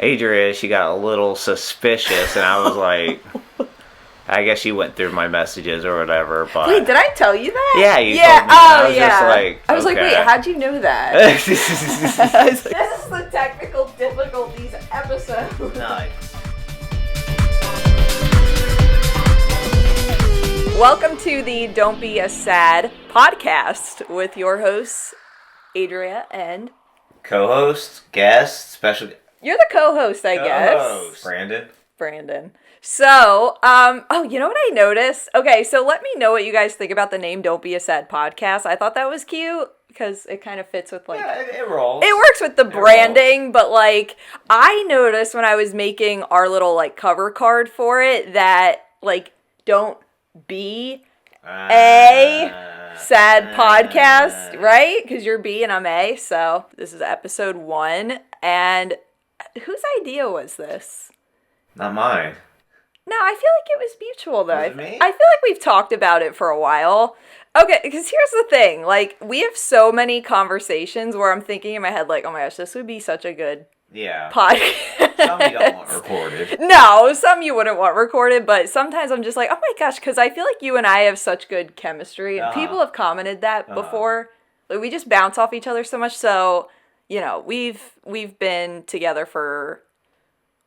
Adria, she got a little suspicious, and I was like, I guess she went through my messages or whatever. But wait, did I tell you that? Yeah, you yeah. told me. Oh, I was yeah. just like, I was like, wait, how'd you know that? Nice. This is the technical difficulties episode. Welcome to the Don't Be a Sad podcast with your hosts, Adria and Co-host, guest, special. You're the co-host, I guess. Brandon. So, you know what I noticed? Okay, so let me know what you guys think about the name Don't Be a Sad podcast. I thought that was cute because it kind of fits with Yeah, it rolls. It works with the branding, but I noticed when I was making our little cover card for it that don't be a sad podcast, right? Because you're B and I'm A, so this is episode 1. And whose idea was this? Not mine. No, I feel like it was mutual, though. Was it me? I feel like we've talked about it for a while. Okay, because here's the thing. We have so many conversations where I'm thinking in my head, oh my gosh, this would be such a good podcast. Some you don't want recorded. No, some you wouldn't want recorded, but sometimes I'm just like, oh my gosh, because I feel like you and I have such good chemistry. And people have commented that before. We just bounce off each other so much. So, we've been together for...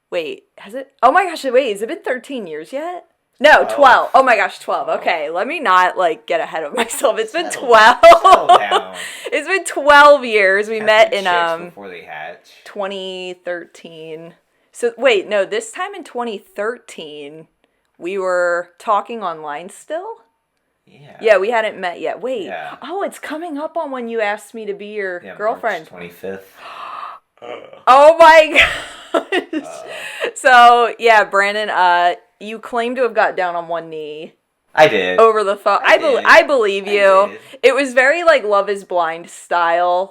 Wait, has it? Oh my gosh, wait, has it been 13 years yet? No, 12. Oh my gosh, 12. Okay, let me not, get ahead of myself. It's been 12. Settle down. It's been 12 years. We met in, before they hatch. 2013. So, wait, no, this time in 2013, we were talking online still? Yeah. Yeah, we hadn't met yet. Wait. Yeah. Oh, it's coming up on when you asked me to be your girlfriend. March 25th. Oh my gosh. So, yeah, Brandon, you claim to have got down on one knee. I did. Over the phone. I believe you. I did. It was very, Love is Blind style,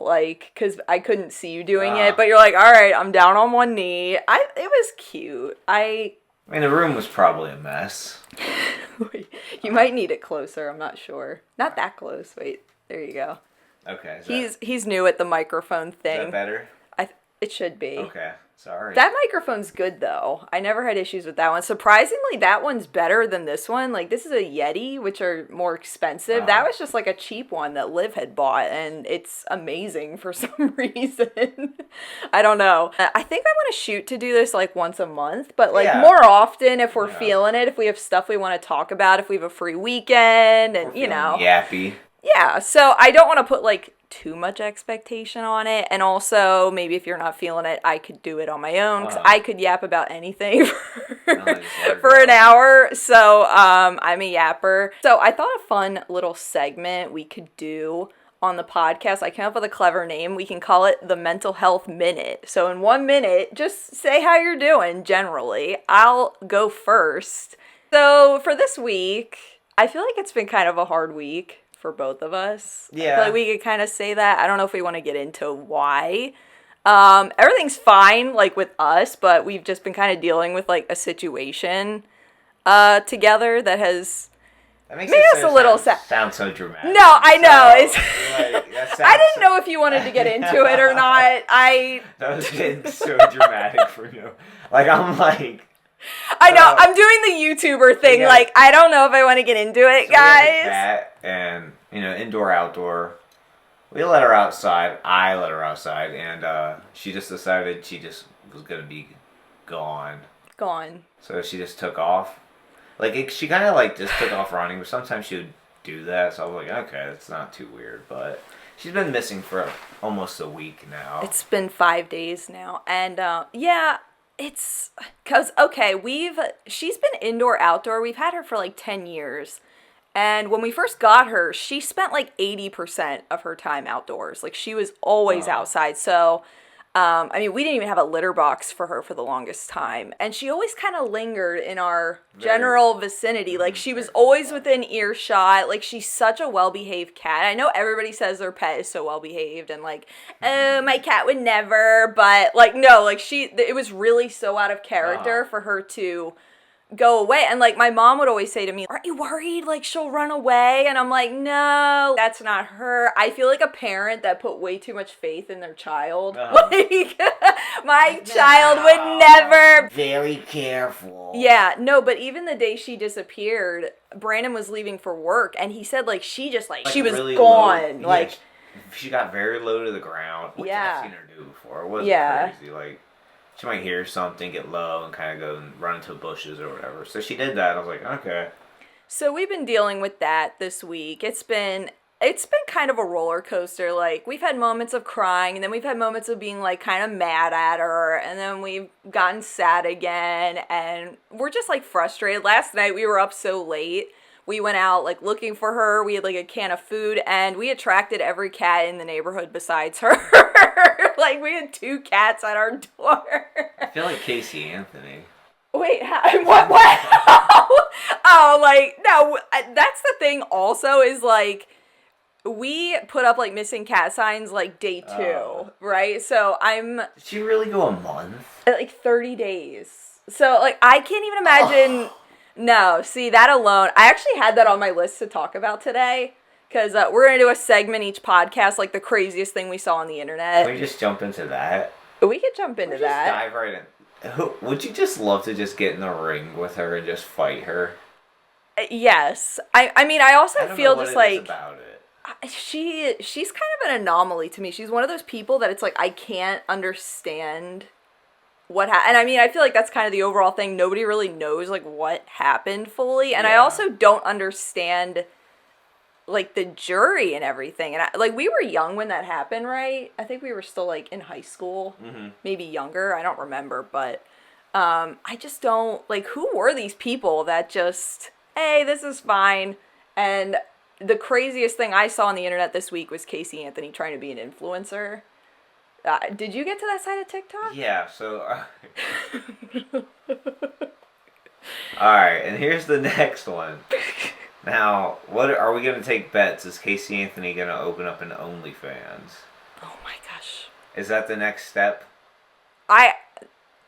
because I couldn't see you doing it, but you're like, all right, I'm down on one knee. It was cute. I mean, the room was probably a mess. You might need it closer, I'm not sure. Not that close. Wait, there you go. Okay. He's new at the microphone thing. Is that better? It should be. Okay, sorry. That microphone's good, though. I never had issues with that one. Surprisingly, that one's better than this one. This is a Yeti, which are more expensive. That was just, a cheap one that Liv had bought, and it's amazing for some reason. I don't know. I think I want to shoot to do this, once a month, but, more often if we're feeling it, if we have stuff we want to talk about, if we have a free weekend, and, Yappy. Yeah, so I don't want to put, too much expectation on it, and also maybe if you're not feeling it, I could do it on my own because I could yap about anything for an hour. So I'm a yapper. So I thought a fun little segment we could do on the podcast. I came up with a clever name. We can call it the Mental Health Minute. So in 1 minute, just say how you're doing generally. I'll go first. So for this week, I feel like it's been kind of a hard week for both of us. Yeah. I feel like we could kind of say that. I don't know if we want to get into why. Everything's fine, with us, but we've just been kind of dealing with, a situation together that has made us a little sad. Sounds so dramatic. No, I know. So, I didn't know if you wanted to get into it or not. That was getting so dramatic for you. I know, I'm doing the YouTuber thing, I don't know if I want to get into it, so guys. We had a cat, and, indoor, outdoor. We let her outside, I let her outside, and she just decided she just was going to be gone. Gone. So she just took off. She kind of, just took off running, but sometimes she would do that, so I was like, okay, that's not too weird, but she's been missing for almost a week now. It's been 5 days now, and, it's because, she's been indoor, outdoor. We've had her for 10 years. And when we first got her, she spent 80% of her time outdoors. She was always outside. So, we didn't even have a litter box for her for the longest time. And she always kind of lingered in our general vicinity. She was always within earshot. She's such a well-behaved cat. I know everybody says their pet is so well-behaved and oh, my cat would never. But no, it was really so out of character for her to go away. And like my mom would always say to me, aren't you worried like she'll run away? And I'm like, no, that's not her. I feel like a parent that put way too much faith in their child. Like my child would never. Very careful. Yeah, no, but even the day she disappeared, Brandon was leaving for work and he said like she just like she was really gone. Like she got very low to the ground, which I've seen her do before. It wasn't crazy. Like she might hear something, get low, and kind of go and run into bushes or whatever. So she did that. I was like, okay. So we've been dealing with that this week. It's been kind of a roller coaster. Like we've had moments of crying, and then we've had moments of being like kind of mad at her, and then we've gotten sad again, and we're just like frustrated. Last night we were up so late. We went out like looking for her. We had like a can of food, and we attracted every cat in the neighborhood besides her. Like we had 2 cats at our door. I feel like Casey Anthony. Wait, what? Oh, like, no, that's the thing also is like, we put up like missing cat signs like day 2, right? So Did she really go a month? Like 30 days. So like, I can't even imagine. No, see that alone. I actually had that on my list to talk about today. Because we're going to do a segment each podcast, like the craziest thing we saw on the internet. Can we just jump into that? We could jump into that. Just dive right in. Would you just love to just get in the ring with her and just fight her? Yes. I mean, I also feel just like... about it. She's kind of an anomaly to me. She's one of those people that it's like, I can't understand what happened. And I mean, I feel like that's kind of the overall thing. Nobody really knows like what happened fully. And I also don't understand... like the jury and everything, and like we were young when that happened, right? I think we were still like in high school, maybe younger. I don't remember, but I just don't like who were these people that just, hey, this is fine. And the craziest thing I saw on the internet this week was Casey Anthony trying to be an influencer. Did you get to that side of TikTok? Yeah. So, all right, and here's the next one. Now, what are we going to take bets? Is Casey Anthony going to open up an OnlyFans? Oh my gosh. Is that the next step?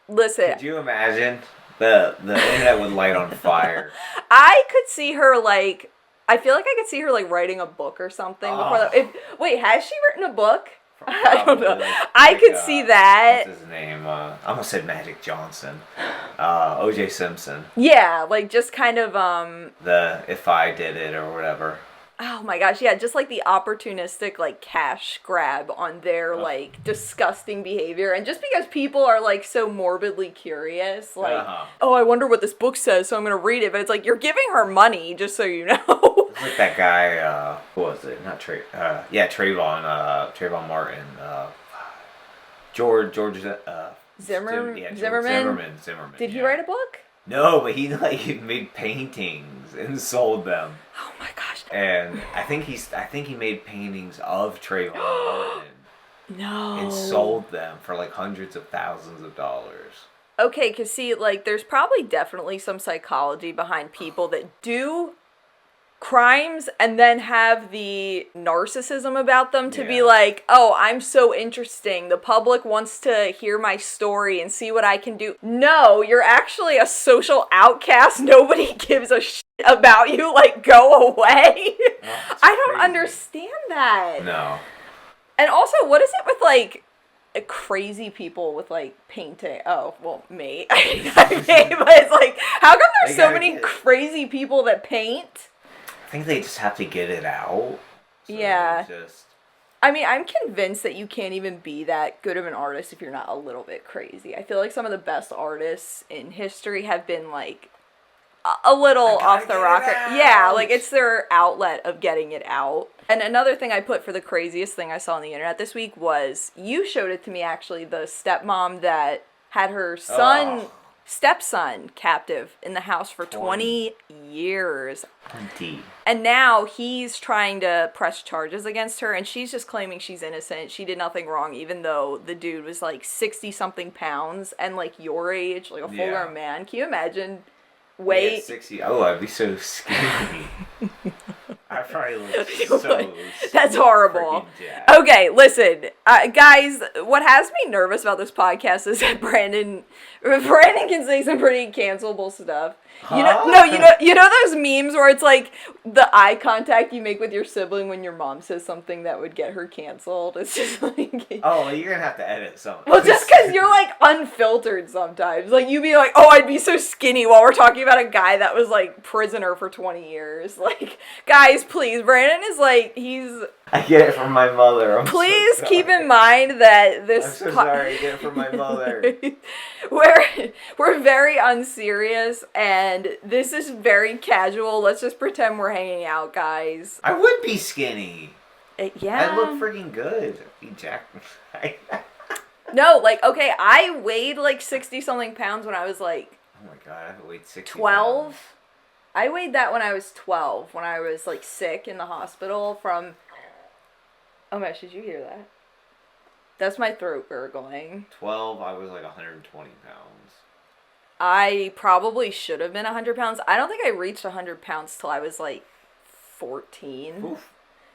Listen. Could you imagine? The internet would light on fire. I could see her like, I feel like I could see her like writing a book or something before wait, has she written a book? I don't know. I could see that. What's his name? I almost said Magic Johnson. O.J. Simpson. Yeah, like just kind of the If I Did It or whatever. Oh my gosh, yeah, just like the opportunistic like cash grab on their like disgusting behavior, and just because people are like so morbidly curious, like oh, I wonder what this book says, so I'm gonna read it. But it's like you're giving her money, just so you know. It's like that guy. Who was it? Not Trey. Trayvon. Trayvon Martin. George. Zimmerman. Zimmerman. Did he write a book? No, but he made paintings and sold them. Oh my gosh! And I think he made paintings of Trayvon Martin. No. And sold them for like hundreds of thousands of dollars. Okay, because see, like, there's probably definitely some psychology behind people that do crimes and then have the narcissism about them to be like, oh, I'm so interesting. The public wants to hear my story and see what I can do. No, you're actually a social outcast. Nobody gives a shit about you. Like, go away. Oh, I don't understand that. No. And also, what is it with, like, crazy people with, like, painting? Oh, well, me. But it's like, how come there's so many crazy people that paint? I think they just have to get it out. So yeah. I mean, I'm convinced that you can't even be that good of an artist if you're not a little bit crazy. I feel like some of the best artists in history have been, like, a little off the rocker. Yeah, like, it's their outlet of getting it out. And another thing I put for the craziest thing I saw on the internet this week was, you showed it to me, actually, the stepmom that had her stepson captive in the house for 20 years. 20. And now he's trying to press charges against her, and she's just claiming she's innocent. She did nothing wrong, even though the dude was like 60-something pounds and like your age, like a full-grown man. Can you imagine? 60. Oh, I'd be so skinny. I probably look so. That's horrible. Okay, listen, guys. What has me nervous about this podcast is that Brandon can say some pretty cancelable stuff. Huh? You know those memes where it's like the eye contact you make with your sibling when your mom says something that would get her canceled. It's just like, oh, well, you're gonna have to edit something. Well, just because you're like unfiltered sometimes. Like you'd be like, oh, I'd be so skinny while we're talking about a guy that was like prisoner for 20 years. Like, guys, please, Brandon is like I get it from my mother. Please keep in mind that this. I'm so sorry. I get it from my mother. We're very unserious, and this is very casual. Let's just pretend we're hanging out, guys. I would be skinny. Yeah. I look freaking good. Be Jack. No, like, okay, I weighed like 60-something pounds when I was like. Oh my god, I weighed 60. 12. Pounds. I weighed that when I was 12. When I was like sick in the hospital from. Oh my gosh, did you hear that? That's my throat gurgling. 12, I was like 120 pounds. I probably should have been 100 pounds. I don't think I reached 100 pounds till I was like 14. Oof.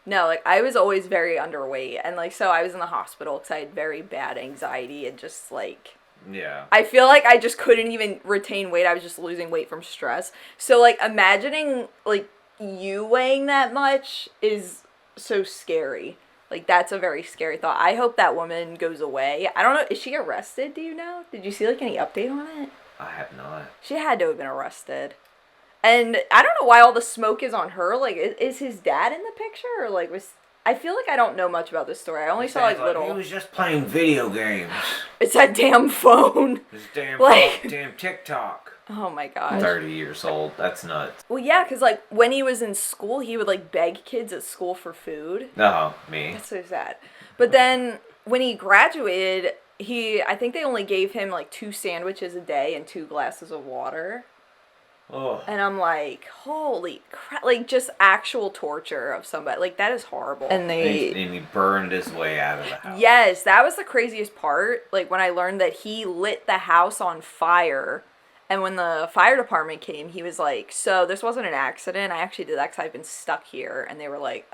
No, like I was always very underweight. And like, so I was in the hospital because I had very bad anxiety and just like. Yeah. I feel like I just couldn't even retain weight. I was just losing weight from stress. So like imagining like you weighing that much is so scary. Like, that's a very scary thought. I hope that woman goes away. I don't know. Is she arrested? Do you know? Did you see, like, any update on it? I have not. She had to have been arrested. And I don't know why all the smoke is on her. Like, is his dad in the picture? Or, like, I feel like I don't know much about this story. I only saw, like, little. He was just playing video games. It's that damn phone. This damn TikTok. Oh my gosh. 30 years old. That's nuts. Well, yeah, because, like, when he was in school, he would, like, beg kids at school for food. No, me. That's so sad. But then, when he graduated, I think they only gave him, like, 2 sandwiches a day and 2 glasses of water. Oh. And I'm like, holy crap. Like, just actual torture of somebody. Like, that is horrible. And he burned his way out of the house. Yes, that was the craziest part. Like, when I learned that he lit the house on fire. And when the fire department came, he was like, so this wasn't an accident. I actually did that because I've been stuck here. And they were like,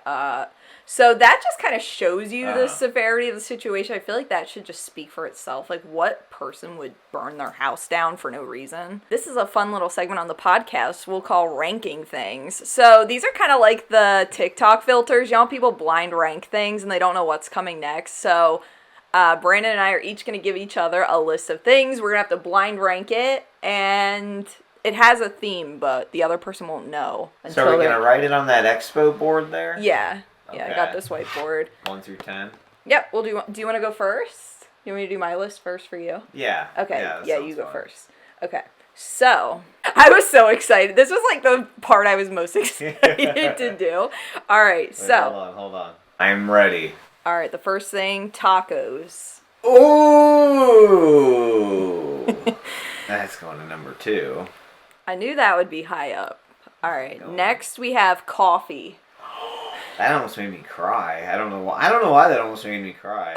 So that just kind of shows you the severity of the situation. I feel like that should just speak for itself. Like, what person would burn their house down for no reason? This is a fun little segment on the podcast we'll call ranking things. So these are kind of like the TikTok filters. You know, people blind rank things and they don't know what's coming next. So Brandon and I are each going to give each other a list of things. We're going to have to blind rank it. And it has a theme, but the other person won't know. So are we going to write it on that expo board there? Yeah. Okay. Yeah, I got this whiteboard. 1 through 10? Yep. Well, do you want to go first? You want me to do my list first for you? Yeah. Okay. Yeah, you go first. Okay. So, I was so excited. This was like the part I was most excited to do. All right. Wait, so. Hold on. I'm ready. All right. The first thing, tacos. Ooh. That's going to number 2. I knew that would be high up. All right. Next, we have coffee. That almost made me cry. I don't know why that almost made me cry.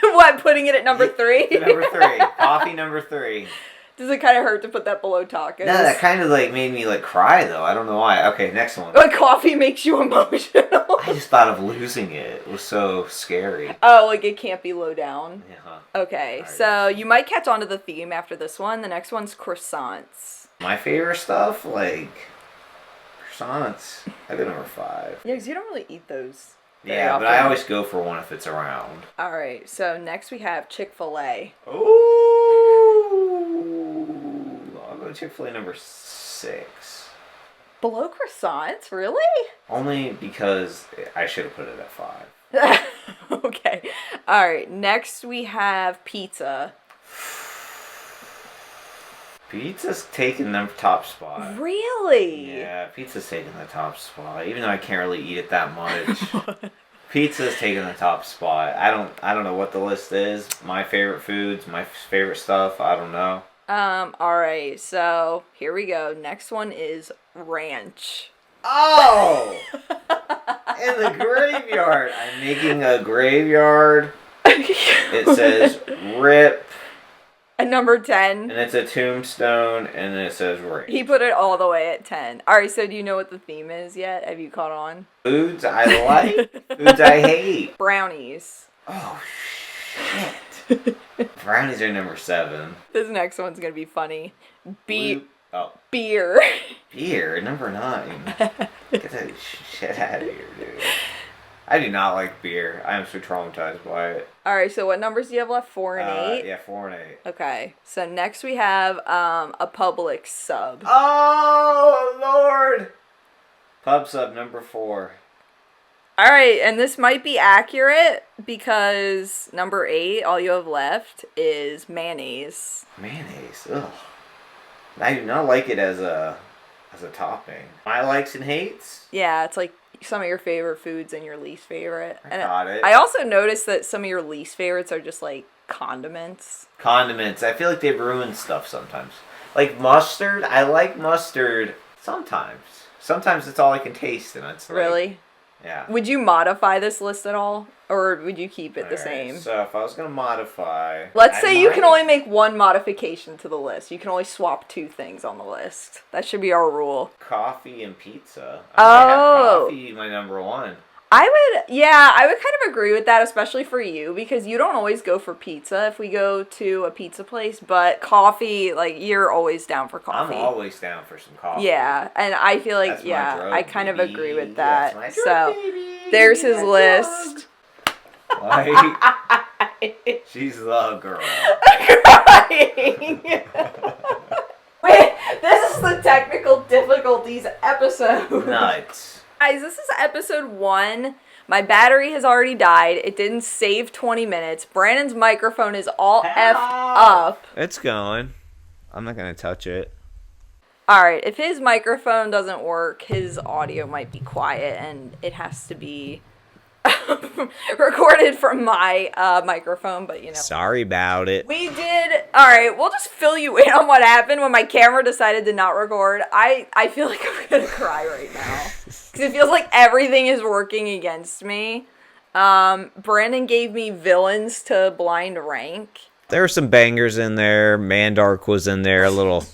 What, putting it at number 3? Number 3. Coffee number 3. Does it kind of hurt to put that below tacos? No, that kind of like made me like cry though. I don't know why. Okay, next one. But coffee makes you emotional. I just thought of losing it. It was so scary. Oh, like it can't be low down? Yeah. Okay, so you might catch on to the theme after this one. The next one's croissants. My favorite stuff, like croissants. I go number 5. Yeah, because you don't really eat those. Yeah, but I always go for one if it's around. All right, so next we have Chick-fil-A. Ooh, I'll go Chick-fil-A number 6. Below croissants, really? Only because I should have put it at 5. Okay. All right, next we have pizza. Pizza's taking the top spot. Really? Yeah, pizza's taking the top spot. Even though I can't really eat it that much. Pizza's taking the top spot. I don't know what the list is. My favorite foods, my favorite stuff, I don't know. Alright, so here we go. Next one is ranch. Oh! In the graveyard. I'm making a graveyard. It says rip At number 10. And it's a tombstone, and it says rape. He put it all the way at 10. Alright, so do you know what the theme is yet? Have you caught on? Foods I like, foods I hate. Brownies. Oh, shit. Brownies are number 7. This next one's gonna be funny. Beer. Beer, number 9. Get that shit out of here, dude. I do not like beer. I am so traumatized by it. Alright, so what numbers do you have left? 4 and 8? Yeah, 4 and 8. Okay, so next we have a Publix sub. Oh, Lord! Pub sub number 4. Alright, and this might be accurate because number 8, all you have left is mayonnaise. Mayonnaise, ugh. I do not like it as a topping. My likes and hates? Yeah, it's like some of your favorite foods and your least favorite. I got it. I also noticed that some of your least favorites are just like condiments. Condiments. I feel like they ruin stuff sometimes. Like mustard. I like mustard sometimes. Sometimes it's all I can taste, and it's like, Really? Yeah. Would you modify this list at all? Or would you keep it the same? So if I was going to modify... Let's say you can only make one modification to the list. You can only swap 2 things on the list. That should be our rule. Coffee and pizza. Oh. I have coffee my number 1. I would kind of agree with that, especially for you, because you don't always go for pizza if we go to a pizza place, but coffee, like, you're always down for coffee. I'm always down for some coffee. Yeah, and I feel like, That's my drug, I kind baby. of agree with that. That's my drug, baby. There's his list. Like, she's the girl. Crying. Wait, this is the technical difficulties episode. Nuts. Guys, this is episode 1. My battery has already died. It didn't save 20 minutes. Brandon's microphone is all effed up. It's going. I'm not going to touch it. Alright, if his microphone doesn't work, his audio might be quiet, and it has to be recorded from my microphone, but you know. Sorry about it. We did. Alright, we'll just fill you in on what happened when my camera decided to not record. I feel like I'm gonna cry right now. Because it feels like everything is working against me. Brandon gave me villains to blind rank. There were some bangers in there. Mandark was in there. A little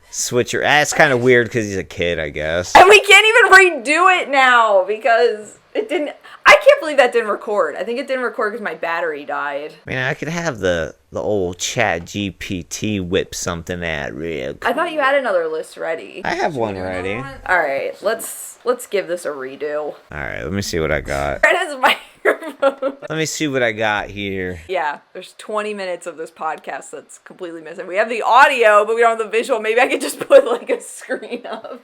switcher. It's kind of weird because he's a kid, I guess. And we can't even redo it now because it didn't. I can't believe that didn't record. I think it didn't record because my battery died. Man, I could have the old Chat GPT whip something out real quick. I thought you had another list ready. I have one ready. All right, let's give this a redo. All right, let me see what I got. Brandon's microphone. Let me see what I got here. Yeah, there's 20 minutes of this podcast that's completely missing. We have the audio, but we don't have the visual. Maybe I could just put like a screen up.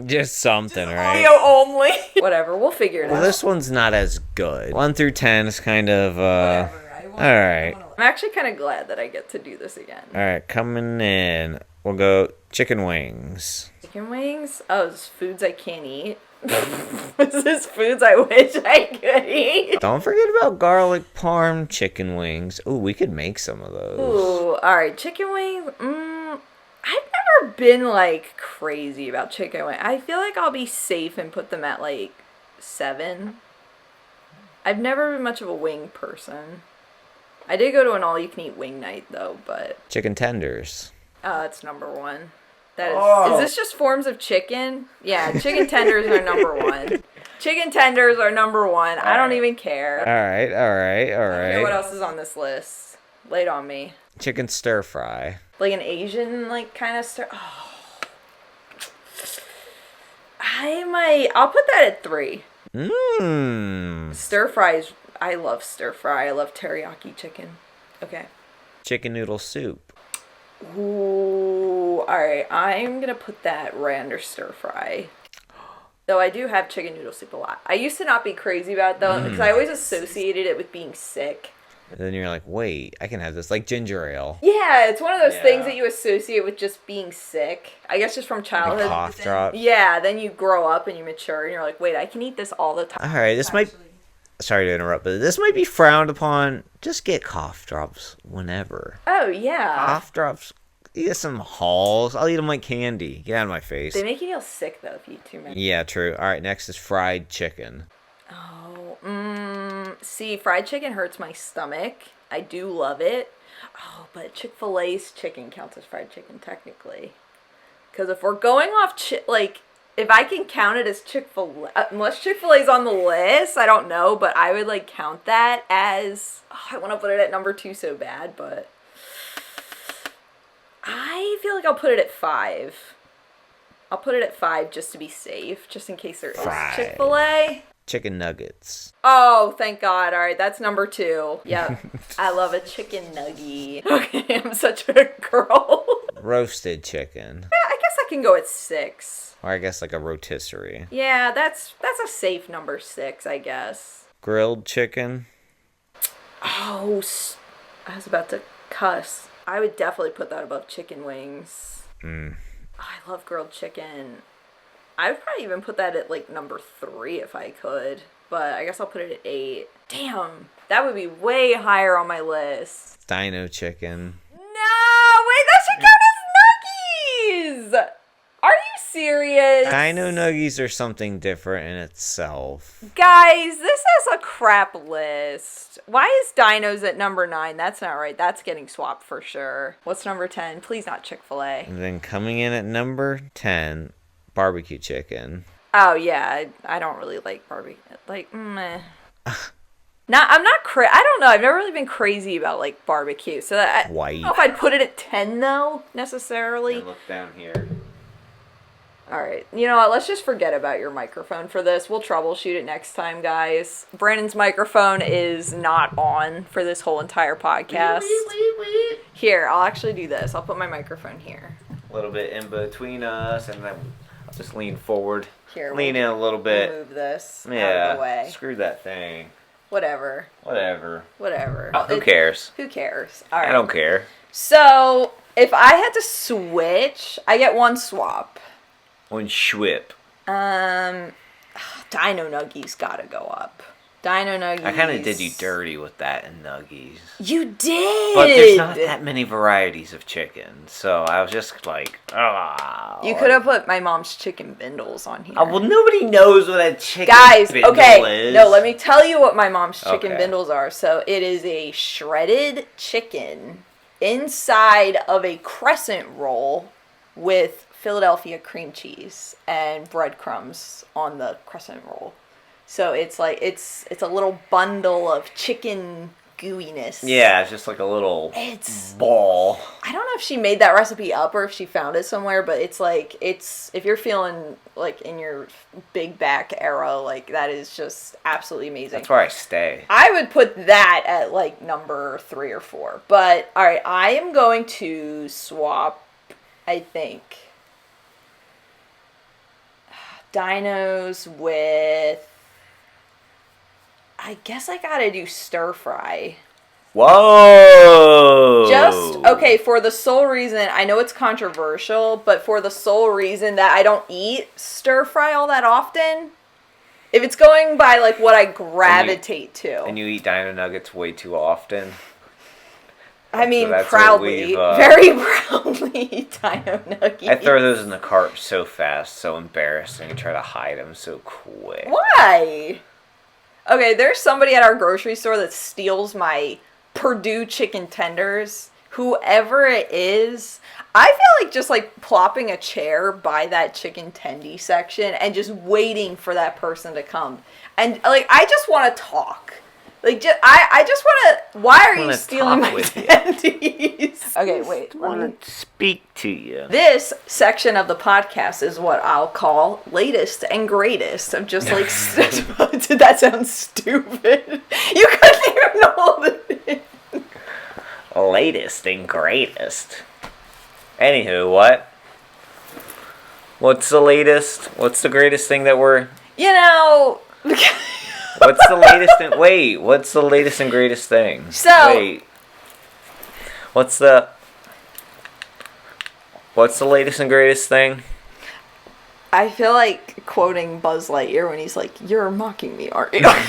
Just something, right? Audio only. Whatever, we'll figure it out. Well, this one's not as good. 1 through 10 is kind of, Whatever. all right. I'm actually kind of glad that I get to do this again. All right, coming in. We'll go chicken wings. Chicken wings? Oh, it's foods I can't eat. This is foods I wish I could eat. Don't forget about garlic parm chicken wings. Ooh, we could make some of those. Ooh, alright, chicken wings. I've never been like crazy about chicken wings. I feel like I'll be safe and put them at like 7. I've never been much of a wing person. I did go to an all-you-can-eat wing night though, but Chicken tenders. oh, that's number 1. That is. Is this just forms of chicken? Yeah, chicken tenders are number 1. Chicken tenders are number 1. I don't even care. All right. I don't know what else is on this list. Lay it on me. Chicken stir fry. Like an Asian, like, kind of stir. Oh. I'll put that at 3. Stir fries. I love stir fry. I love teriyaki chicken. Okay. Chicken noodle soup. Ooh, alright. I'm gonna put that right under stir fry. Though I do have chicken noodle soup a lot. I used to not be crazy about it though, because I always associated it with being sick. And then you're like, wait, I can have this, like ginger ale. Yeah, it's one of those things that you associate with just being sick. I guess just from childhood. Like cough drops. Yeah, then you grow up and you mature and you're like, wait, I can eat this all the time. All right, this might... Sorry to interrupt, but this might be frowned upon. Just get cough drops whenever. Oh, yeah. Cough drops. You get some Halls. I'll eat them like candy. Get out of my face. They make you feel sick, though, if you eat too many. Yeah, true. All right, next is fried chicken. Oh, see, fried chicken hurts my stomach. I do love it. Oh, but Chick-fil-A's chicken counts as fried chicken technically. Because if we're going off, if I can count it as Chick-fil-A, unless Chick-fil-A's on the list, I don't know, but I would, like, count that as, I want to put it at number 2 so bad, but I feel like I'll put it at 5. I'll put it at 5 just to be safe, just in case there is Chick-fil-A. Chicken nuggets. Oh, thank God. All right, that's number 2. Yep. I love a chicken nugget. Okay, I'm such a girl. Roasted chicken. Yeah, I guess I can go at 6. Or I guess like a rotisserie. Yeah, that's a safe number 6, I guess. Grilled chicken. Oh, I was about to cuss. I would definitely put that above chicken wings. Oh, I love grilled chicken. I would probably even put that at, like, number 3 if I could. But I guess I'll put it at 8. Damn, that would be way higher on my list. Dino chicken. No, wait, that should count as nuggies! Are you serious? Dino nuggies are something different in itself. Guys, this is a crap list. Why is Dino's at number 9? That's not right. That's getting swapped for sure. What's number 10? Please not Chick-fil-A. And then coming in at number 10, barbecue chicken. Oh, yeah. I don't really like barbecue. Like, meh. I don't know. I've never really been crazy about, like, barbecue. So I don't know if I'd put it at 10, though, necessarily. And look down here. All right. You know what? Let's just forget about your microphone for this. We'll troubleshoot it next time, guys. Brandon's microphone is not on for this whole entire podcast. Here, I'll actually do this. I'll put my microphone here. A little bit in between us, and then I'll just lean forward. Here, lean in a little bit. We'll move this out of the way. Screw that thing. Whatever. Oh, who cares? Who cares? All right. I don't care. So, if I had to switch, I get one swap. One schwip. Dino Nuggies gotta go up. Dino Nuggies. I kind of did you dirty with that in Nuggies. You did! But there's not that many varieties of chicken, so I was just like, You could have put my mom's chicken bindles on here. Oh, well, nobody knows what a chicken bindle is. No, let me tell you what my mom's chicken bindles are. So it is a shredded chicken inside of a crescent roll with Philadelphia cream cheese and breadcrumbs on the crescent roll. So it's like it's a little bundle of chicken gooiness. Yeah, it's just like a little ball. I don't know if she made that recipe up or if she found it somewhere, but it's if you're feeling like in your big back era, like that is just absolutely amazing. That's where I stay. I would put that at like number 3 or 4. But all right, I am going to swap, I think, Dinos with, I guess I gotta do stir fry. Whoa! Okay, for the sole reason, I know it's controversial, but for the sole reason that I don't eat stir fry all that often. If it's going by like what I gravitate to. And you eat Dino Nuggets way too often. I mean, proudly, very proudly, Dino Nuggies. I throw those in the cart so fast, so embarrassing, and try to hide them so quick. Why? Okay, there's somebody at our grocery store that steals my Purdue chicken tenders. Whoever it is, I feel like just like plopping a chair by that chicken tendy section and just waiting for that person to come. And like, I just want to talk. Like, I just want to. Why are you stealing my tendies? Okay, wait. I want to speak to you. This section of the podcast is what I'll call latest and greatest. Of just like, did that sound stupid? You couldn't even hold it. Latest and greatest. Anywho, what? What's the latest? What's the greatest thing that we're? You know. What's the latest and wait? What's the latest and greatest thing? So wait. What's the latest and greatest thing? I feel like quoting Buzz Lightyear when he's like, "You're mocking me, aren't you?" That's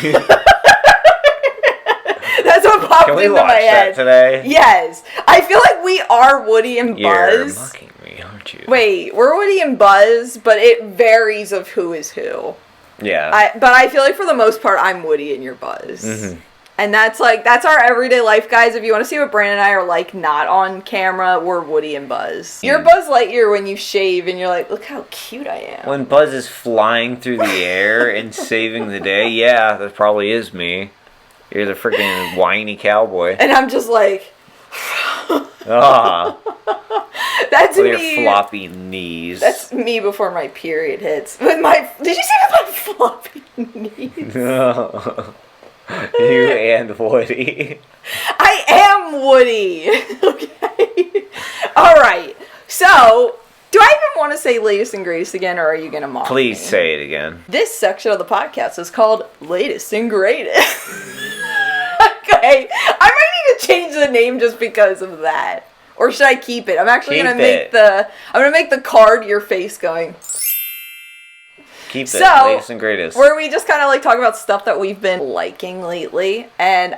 what popped into my head. That today? Yes. I feel like we are Woody and Buzz. You're mocking me, aren't you? Wait, we're Woody and Buzz, but it varies of who is who. Yeah. But I feel like for the most part, I'm Woody and you're Buzz. Mm-hmm. And that's our everyday life, guys. If you want to see what Brandon and I are like not on camera, we're Woody and Buzz. You're Buzz Lightyear when you shave and you're like, look how cute I am. When Buzz is flying through the air and saving the day, yeah, that probably is me. You're the freaking whiny cowboy. And I'm just like... Ah. That's with me. Your floppy knees. That's me before my period hits. With my... Did you see my floppy knees? No. You and Woody. I am Woody. Okay. All right. So, do I even want to say latest and greatest again, or are you going to mock Please me? say it again. This section of the podcast is called latest and greatest. Okay. I might need to change the name just because of that. Or should I keep it? I'm actually going to make the card your face going. Keep it, latest and greatest. Where we just kind of like talk about stuff that we've been liking lately. And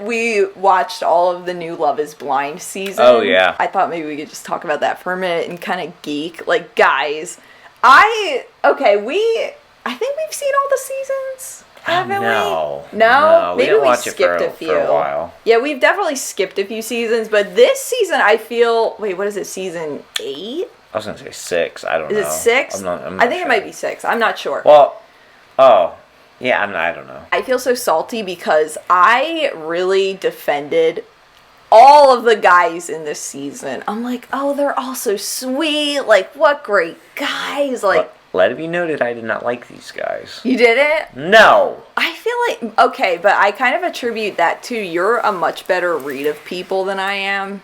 we watched all of the new Love is Blind season. Oh, yeah. I thought maybe we could just talk about that for a minute and kind of geek. Like, guys, I think we've seen all the seasons. Haven't we? No? We Maybe didn't we watch it skipped a few. for a while. Yeah, we've definitely skipped a few seasons, but this season I feel... Wait, what is it, season 8? I was going to say 6. I don't know. Is it 6? I'm not I think sure. it might be 6. I'm not sure. Well, yeah, I don't know. I feel so salty because I really defended all of the guys in this season. I'm like, oh, they're all so sweet. Like, what great guys. Like, let it be noted, I did not like these guys. You didn't? No. I feel like, okay, but I kind of attribute that to you're a much better read of people than I am.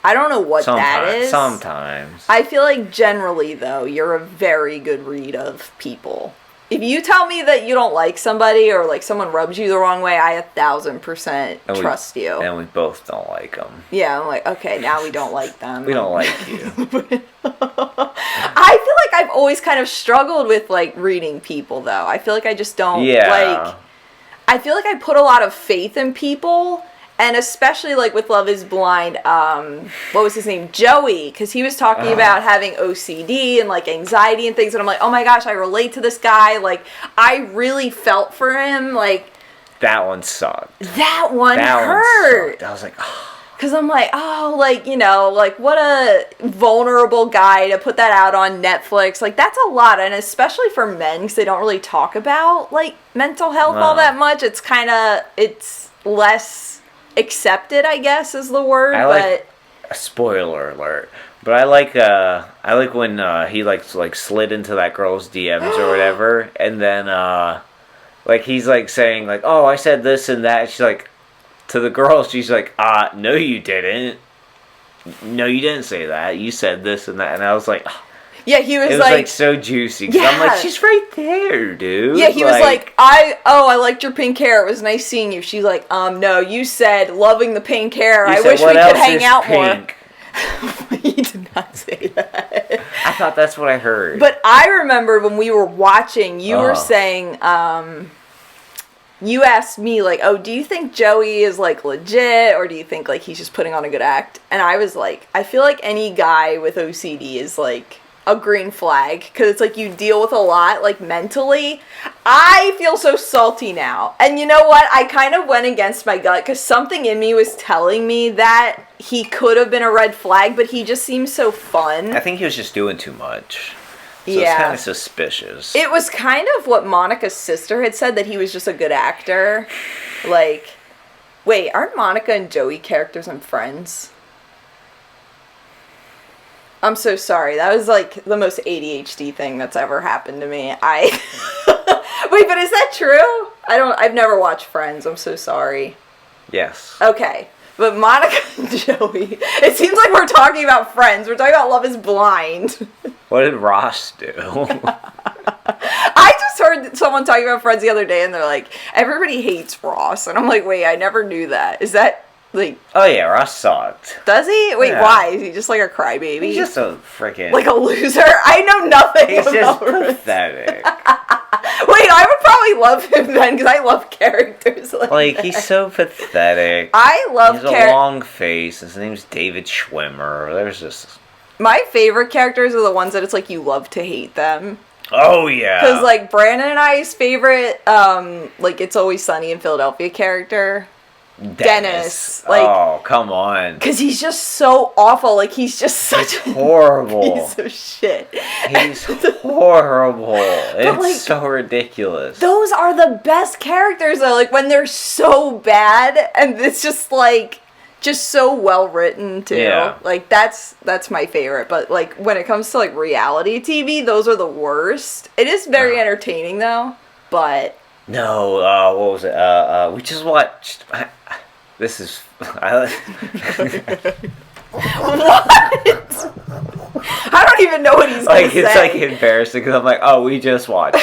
I don't know what that is. Sometimes. I feel like generally, though, you're a very good read of people. If you tell me that you don't like somebody or like someone rubs you the wrong way, I 1,000% trust you. And we both don't like them. Yeah, I'm like, okay, now we don't like them. We don't like you. I feel like I've always kind of struggled with like reading people, though. I feel like I just don't like. I feel like I put a lot of faith in people. And especially, like, with Love is Blind, what was his name? Joey. Because he was talking about having OCD and, like, anxiety and things. And I'm like, oh, my gosh, I relate to this guy. Like, I really felt for him. Like... That one sucked. That one hurt. I was like, oh. Because I'm like, oh, like, you know, like, what a vulnerable guy to put that out on Netflix. Like, that's a lot. And especially for men, because they don't really talk about, like, mental health all that much. It's kind of... It's less... accepted, I guess, is the word. But a spoiler alert. But I like when he like slid into that girl's DMs or whatever, and then like he's like saying like, oh, I said this and that. And she's like, to the girl, she's like, no, you didn't. No, you didn't say that. You said this and that. And I was like, oh. Yeah, he was, it was like so juicy. Yeah. I'm like, she's right there, dude. Yeah, he was like, I liked your pink hair. It was nice seeing you. She's like, no, you said loving the pink hair. I wish we could hang out pink? More. He did not say that. I thought that's what I heard. But I remember when we were watching, you were saying, you asked me, like, oh, do you think Joey is, like, legit, or do you think, like, he's just putting on a good act? And I was like, I feel like any guy with OCD is, like, a green flag, because it's like you deal with a lot, like, mentally. I feel so salty now. And you know what? I kind of went against my gut, because something in me was telling me that he could have been a red flag, but he just seems so fun. I think he was just doing too much. So it's kind of suspicious. It was kind of what Monica's sister had said, that he was just a good actor. Like, wait, aren't Monica and Joey characters in Friends? I'm so sorry. That was, like, the most ADHD thing that's ever happened to me. Wait, but is that true? I've never watched Friends. I'm so sorry. Yes. Okay. But Monica and Joey, it seems like we're talking about Friends. We're talking about Love is Blind. What did Ross do? I just heard someone talking about Friends the other day, and they're like, everybody hates Ross. And I'm like, wait, I never knew that. Is that, like... Oh, yeah, Ross sucked. Does he? Wait, why? Is he just like a crybaby? He's just a freaking... Like a loser? I know nothing He's about just pathetic. Wait, I would probably love him then, because I love characters like that. He's so pathetic. I love He has a long face. His name's David Schwimmer. There's just... My favorite characters are the ones that it's like you love to hate them. Oh yeah. Because like Brandon and I's favorite, like It's Always Sunny in Philadelphia character, Dennis. Like, oh come on. Because he's just so awful. Like he's just such a horrible piece of shit. He's horrible. It's like, so ridiculous. Those are the best characters though. Like when they're so bad and it's just like. Just so well written too. Yeah. Like that's my favorite. But like when it comes to like reality TV, those are the worst. It is very entertaining though. But no, what was it? We just watched. This is. What? I don't even know what he's like. Gonna It's say. like embarrassing because I'm like, oh, we just watched.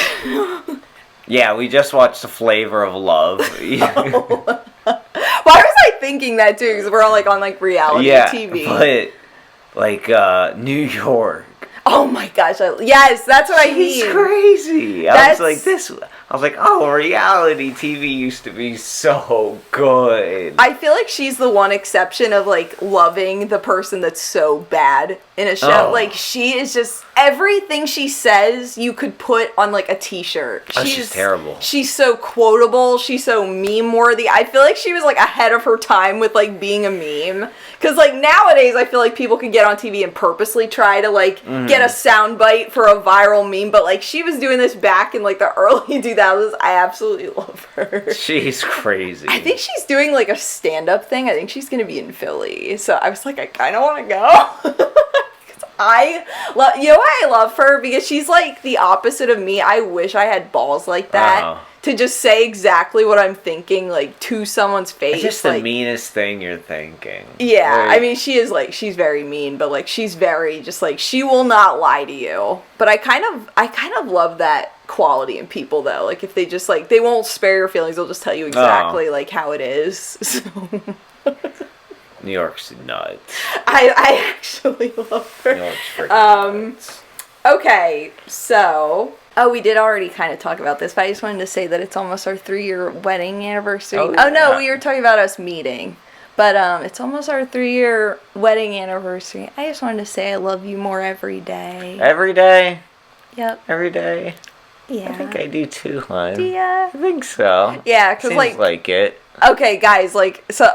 Yeah, we just watched The Flavor of Love. Why was I thinking that too? Because we're all like on like reality TV. But like New York. Oh my gosh! Yes, that's what I mean. He's crazy. I was like this. I was like, oh, reality TV used to be so good. I feel like she's the one exception of like loving the person that's so bad in a show. Oh. Like she is just everything she says you could put on like a t-shirt. She's terrible. She's so quotable. She's so meme worthy. I feel like she was like ahead of her time with like being a meme. Because like nowadays I feel like people can get on TV and purposely try to like get a soundbite for a viral meme. But like she was doing this back in like the early 2000s. I absolutely love her. She's crazy. I think she's doing like a stand-up thing. I think she's gonna be in Philly. So I was like, I kind of want to go. I love, you know why I love her? Because she's like the opposite of me. I wish I had balls like that to just say exactly what I'm thinking, like to someone's face. It's just the meanest thing you're thinking. Yeah, like, I mean, she is like, she's very mean, but like she's very just like, she will not lie to you. But I kind of love that quality in people though. Like if they just like, they won't spare your feelings. They'll just tell you exactly like how it is. So. New York's nuts. I actually love her. New York's freaking nuts. Okay, so we did already kind of talk about this, but I just wanted to say that it's almost our 3-year wedding anniversary. Oh, yeah. No, we were talking about us meeting. But it's almost our 3-year wedding anniversary. I just wanted to say I love you more every day. Every day? Yep. Every day? Yeah. I think I do too, hon. Do ya? I think so. Yeah, because like it. Okay, guys, like, so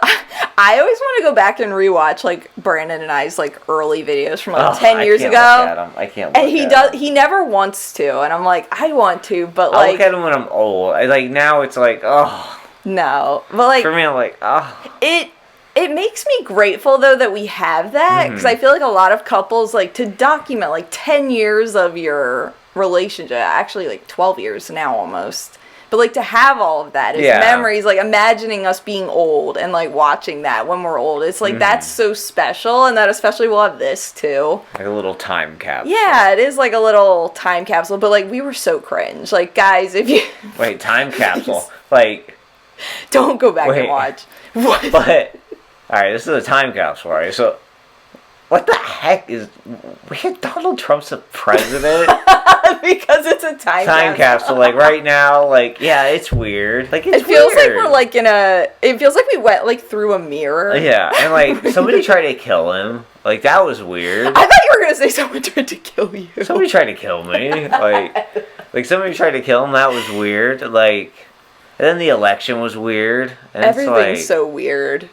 I always want to go back and rewatch, like, Brandon and I's, like, early videos from, like, 10 years ago. I can't look at him. He never wants to, and I'm like, I want to, but, like... I'll look at him when I'm old. Now it's like, oh. No, but, like... For me, I'm like, oh. It makes me grateful, though, that we have that, because I feel like a lot of couples, like, to document, like, 10 years of your relationship, actually, like, 12 years now, almost... But, like, to have all of that as memories, like, imagining us being old and, like, watching that when we're old. It's, like, that's so special, and that especially we'll have this, too. Like a little time capsule. Yeah, it is, like, a little time capsule, but, like, we were so cringe. Like, guys, if you... Wait, time capsule? Like... Don't go back and watch. What? But... Alright, this is a time capsule, alright? So... What the heck is... We had Donald Trump's a president? Because it's a time capsule. Like, right now, like, yeah, it's weird. Like, it's It feels weird. like we're, like, it feels like we went, like, through a mirror. Yeah, and, like, somebody tried to kill him. Like, that was weird. I thought you were gonna say someone tried to kill you. Somebody tried to kill me. Like somebody tried to kill him. That was weird. Like, and then the election was weird. And Everything's it's so weird.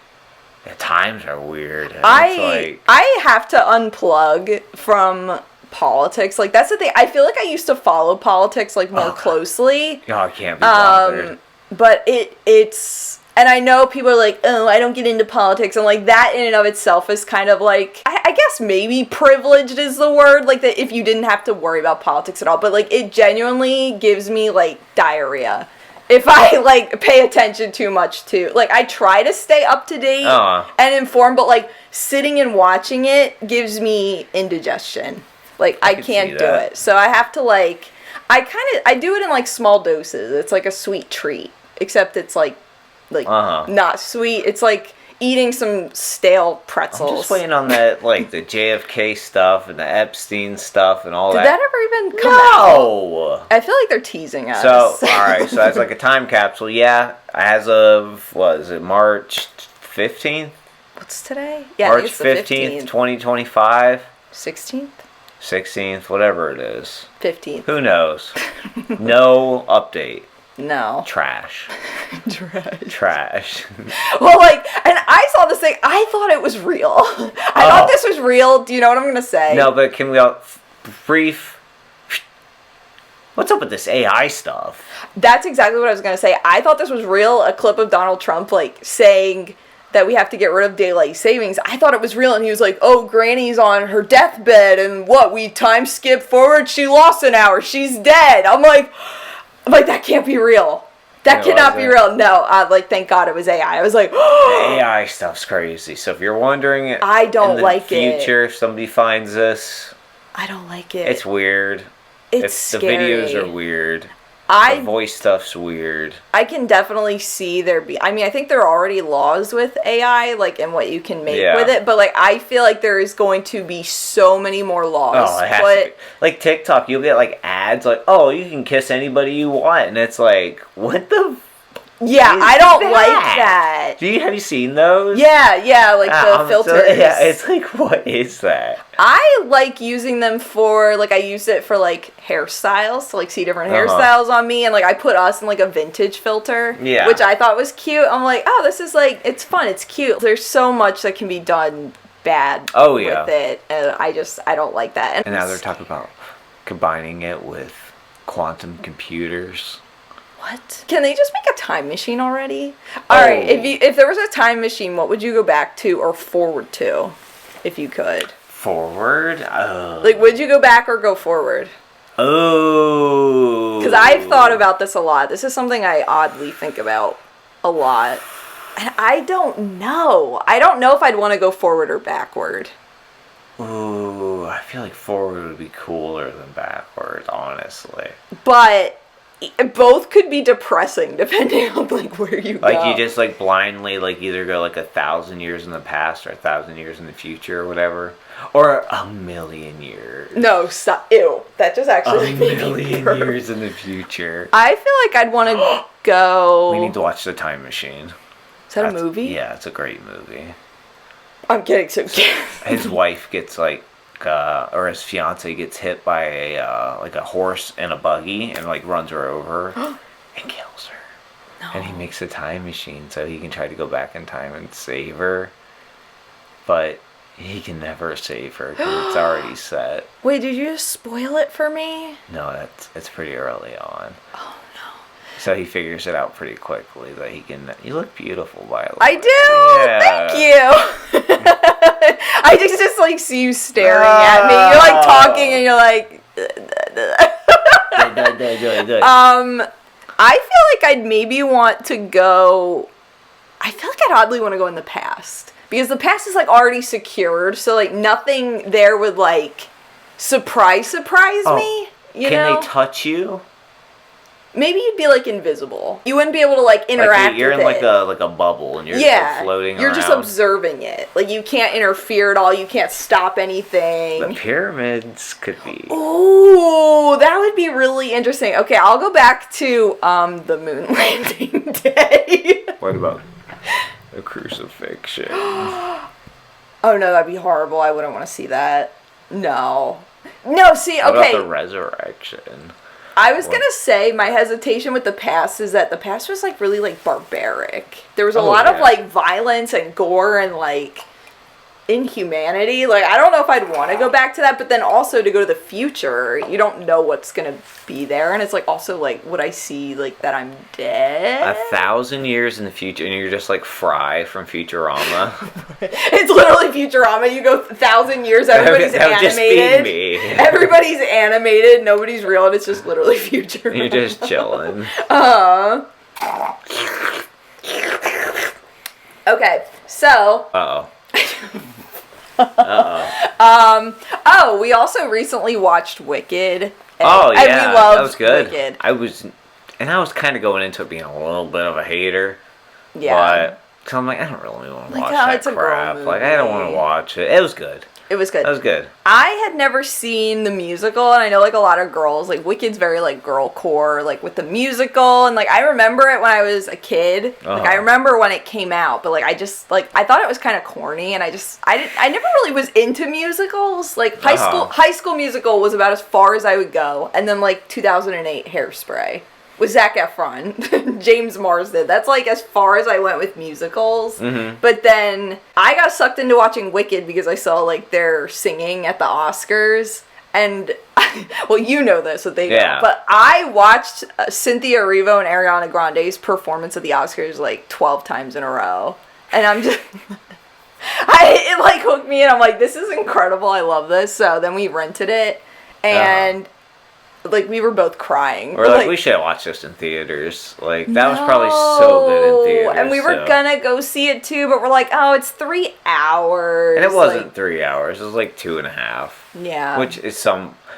The times are weird. I have to unplug from politics. Like, that's the thing. I feel like I used to follow politics, like, more closely. Oh, I can't be bothered. But it's... And I know people are like, oh, I don't get into politics. And, like, that in and of itself is kind of, like... I guess maybe privileged is the word. Like, that if you didn't have to worry about politics at all. But, like, it genuinely gives me, like, diarrhea. If I, like, pay attention too much to... Like, I try to stay up to date and informed. But, like, sitting and watching it gives me indigestion. Like, I can't do it. So I have to, like... I do it in, like, small doses. It's like a sweet treat. Except it's, like not sweet. It's like eating some stale pretzels. I'm just waiting on that, like, the JFK stuff and the Epstein stuff and all that. Did that ever even come out? No! I feel like they're teasing us. So, alright, so that's like a time capsule. Yeah, as of, what is it, March 15th? What's today? Yeah, March it's the 15th, 2025. 16th? 16th, whatever it is. 15th. Who knows? No update. No. Trash. Trash. Well, like, and I saw this thing. I thought it was real. I thought this was real. Do you know what I'm going to say? No, but can we all brief... What's up with this AI stuff? That's exactly what I was going to say. I thought this was real. A clip of Donald Trump, like, saying that we have to get rid of daylight savings. I thought it was real, and he was like, oh, Granny's on her deathbed, and what, we time skip forward? She lost an hour. She's dead. I'm like, that can't be real. That cannot be real. No, thank God it was AI. I was like, the AI stuff's crazy. So if you're wondering, I don't like it. In the future, if somebody finds this, I don't like it. It's weird. It's scary. The videos are weird. The voice stuff's weird. I can definitely see I think there are already laws with AI, like, and what you can make with it, but, like, I feel like there is going to be so many more laws. Oh, it has to be. Like, TikTok, you'll get, like, ads, like, oh, you can kiss anybody you want, and it's like, what the... Yeah, I don't like that. Have you seen those? Yeah, like the filters. Yeah, it's like, what is that? I like using them for, like, I use it for, like, hairstyles, to, like, see different hairstyles on me, and, like, I put us in, like, a vintage filter, which I thought was cute. I'm like, oh, this is, like, it's fun, it's cute. There's so much that can be done bad with it, and I don't like that. And now they're talking about combining it with quantum computers. What? Can they just make a time machine already? Alright, if there was a time machine, what would you go back to or forward to, if you could? Forward? Like, would you go back or go forward? Oh. Because I've thought about this a lot. This is something I oddly think about a lot. And I don't know. I don't know if I'd want to go forward or backward. Ooh, I feel like forward would be cooler than backward, honestly. But... both could be depressing depending on, like, where you go. Like, you just, like, blindly, like, either go, like, 1,000 years in the past or 1,000 years in the future or whatever. Or 1,000,000 years. No, stop. Ew. That just actually made me 1,000,000 years in the future. I feel like I'd want to go... We need to watch The Time Machine. Is that a movie? Yeah, it's a great movie. I'm getting so His wife gets, like, or his fiance gets hit by a horse and a buggy and, like, runs her over and kills her. No. And he makes a time machine so he can try to go back in time and save her, but he can never save her because it's already set. Wait, did you just spoil it for me? No, it's pretty early on. Oh no! So he figures it out pretty quickly that he can. You look beautiful, Violet. I do. Yeah. Thank you. I just like see you staring at me. You're like talking and you're like. I feel like I'd maybe want to go. I feel like I'd oddly want to go in the past because the past is like already secured, so like nothing there would like surprise me. You know? Can they touch you? Maybe you'd be like invisible. You wouldn't be able to like interact. You're with in it. like a bubble, and you're just floating around. You're just observing it. Like you can't interfere at all. You can't stop anything. The pyramids could be. Ooh, that would be really interesting. Okay, I'll go back to the moon landing day. What about the crucifixion? Oh no, that'd be horrible. I wouldn't want to see that. No. See, okay. What about the resurrection? I was going to say my hesitation with the past is that the past was like really like barbaric. There was a lot of like violence and gore and like inhumanity. Like I don't know if I'd want to go back to that, but then also to go to the future, you don't know what's going to be there, and it's like also like would I see like that I'm dead? 1,000 years in the future and you're just like Fry from Futurama. It's literally Futurama. You go 1,000 years, everybody's animated. Just be me. Everybody's animated, nobody's real, and it's just literally Futurama. You're just chilling. Okay, so we also recently watched Wicked. And we loved that was good. Wicked. I was kind of going into it being a little bit of a hater. Yeah. But, cause I'm like, I don't really want to watch that crap. Like, I don't want to watch it. It was good. It was good. That was good. I had never seen the musical, and I know, like, a lot of girls, like, Wicked's very, like, girl core, like, with the musical, and, like, I remember it when I was a kid. Like, I remember when it came out, but, like, I just, like, I thought it was kind of corny, and I never really was into musicals. Like, High School Musical was about as far as I would go, and then, like, 2008 Hairspray. With Zac Efron, James Marsden. That's, like, as far as I went with musicals. Mm-hmm. But then I got sucked into watching Wicked because I saw, like, their singing at the Oscars. And, well, you know this, what they do. But I watched Cynthia Erivo and Ariana Grande's performance at the Oscars, like, 12 times in a row. And I'm just... it, like, hooked me, and I'm like, this is incredible. I love this. So then we rented it, and... Like, we were both crying. Or, like, we should have watched this in theaters. Like, that was probably so good in theaters. And we were gonna go see it, too, but we're like, oh, it's 3 hours. And it wasn't 3 hours. It was, like, 2.5. Yeah. Which is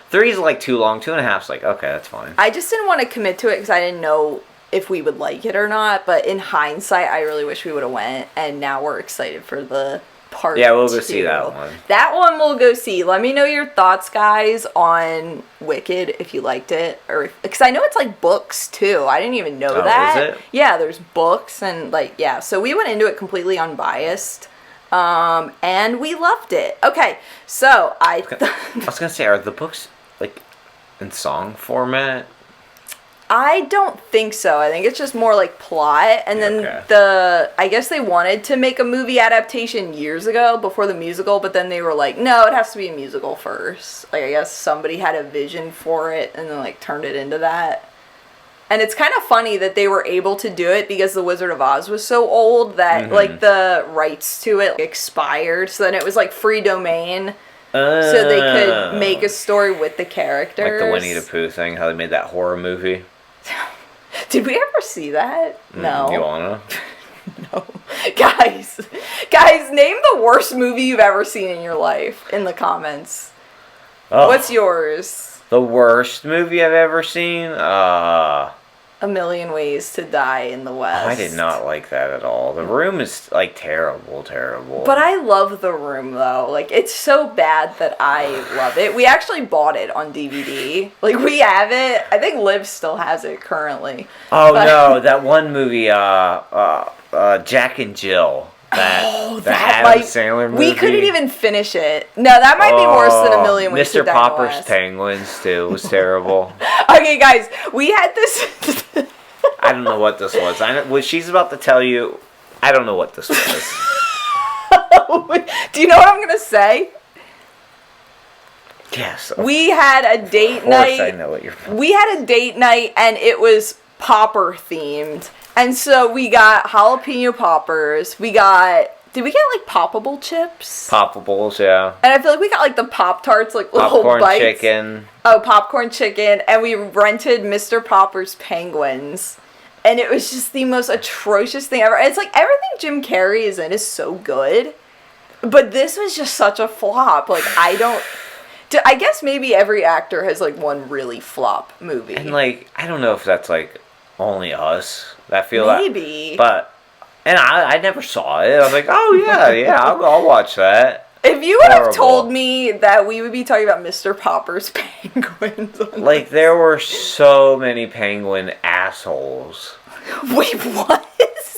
3 is, like, too long. 2.5 is, like, okay, that's fine. I just didn't want to commit to it because I didn't know if we would like it or not. But in hindsight, I really wish we would have went. And now we're excited for the... Part we'll go 2. see that one. That one we'll go see. Let me know your thoughts, guys, on Wicked, if you liked it. Or because I know it's like books, too. I didn't even know that. Is it? Yeah, there's books and, like, yeah. So we went into it completely unbiased. And we loved it. Okay, so I was going to say, are the books, like, in song format? I don't think so. I think it's just more like plot. And then I guess they wanted to make a movie adaptation years ago before the musical, but then they were like, no, it has to be a musical first. Like, I guess somebody had a vision for it and then, like, turned it into that. And it's kind of funny that they were able to do it because The Wizard of Oz was so old that, like, the rights to it expired. So then it was, like, free domain. So they could make a story with the characters. Like the Winnie the Pooh thing, how they made that horror movie. Did we ever see that? No. You wanna? No. Guys, name the worst movie you've ever seen in your life in the comments. Oh. What's yours? The worst movie I've ever seen? A Million Ways to Die in the West. I did not like that at all. The Room is, like, terrible. But I love The Room, though. Like, it's so bad that I love it. We actually bought it on DVD. Like, we have it. I think Liv still has it currently. Oh, no. That one movie, Jack and Jill. That Adam Sandler movie. We couldn't even finish it. No, that might be worse than A Million Ways to Die. Mr. Popper's Penguins, too, was terrible. Okay, guys, we had this... I don't know what this was. What she's about to tell you, I don't know what this was. Do you know what I'm going to say? Yes. We had a date night. I know what you're... We had a date night, and it was Popper themed. And so we got jalapeno poppers. Did we get, like, poppable chips? Poppables, yeah. And I feel like we got, like, the Pop-Tarts, like, little popcorn bites. chicken. Oh, popcorn chicken. And we rented Mr. Popper's Penguins. And it was just the most atrocious thing ever. It's like, everything Jim Carrey is in is so good. But this was just such a flop. Like, I guess maybe every actor has, like, one really flop movie. And, like, I don't know if that's, like, only us that feel maybe. And I never saw it. I was like, oh, yeah, I'll watch that. If you would have told me that we would be talking about Mr. Popper's Penguins. Like, there were so many penguin assholes. Wait, what?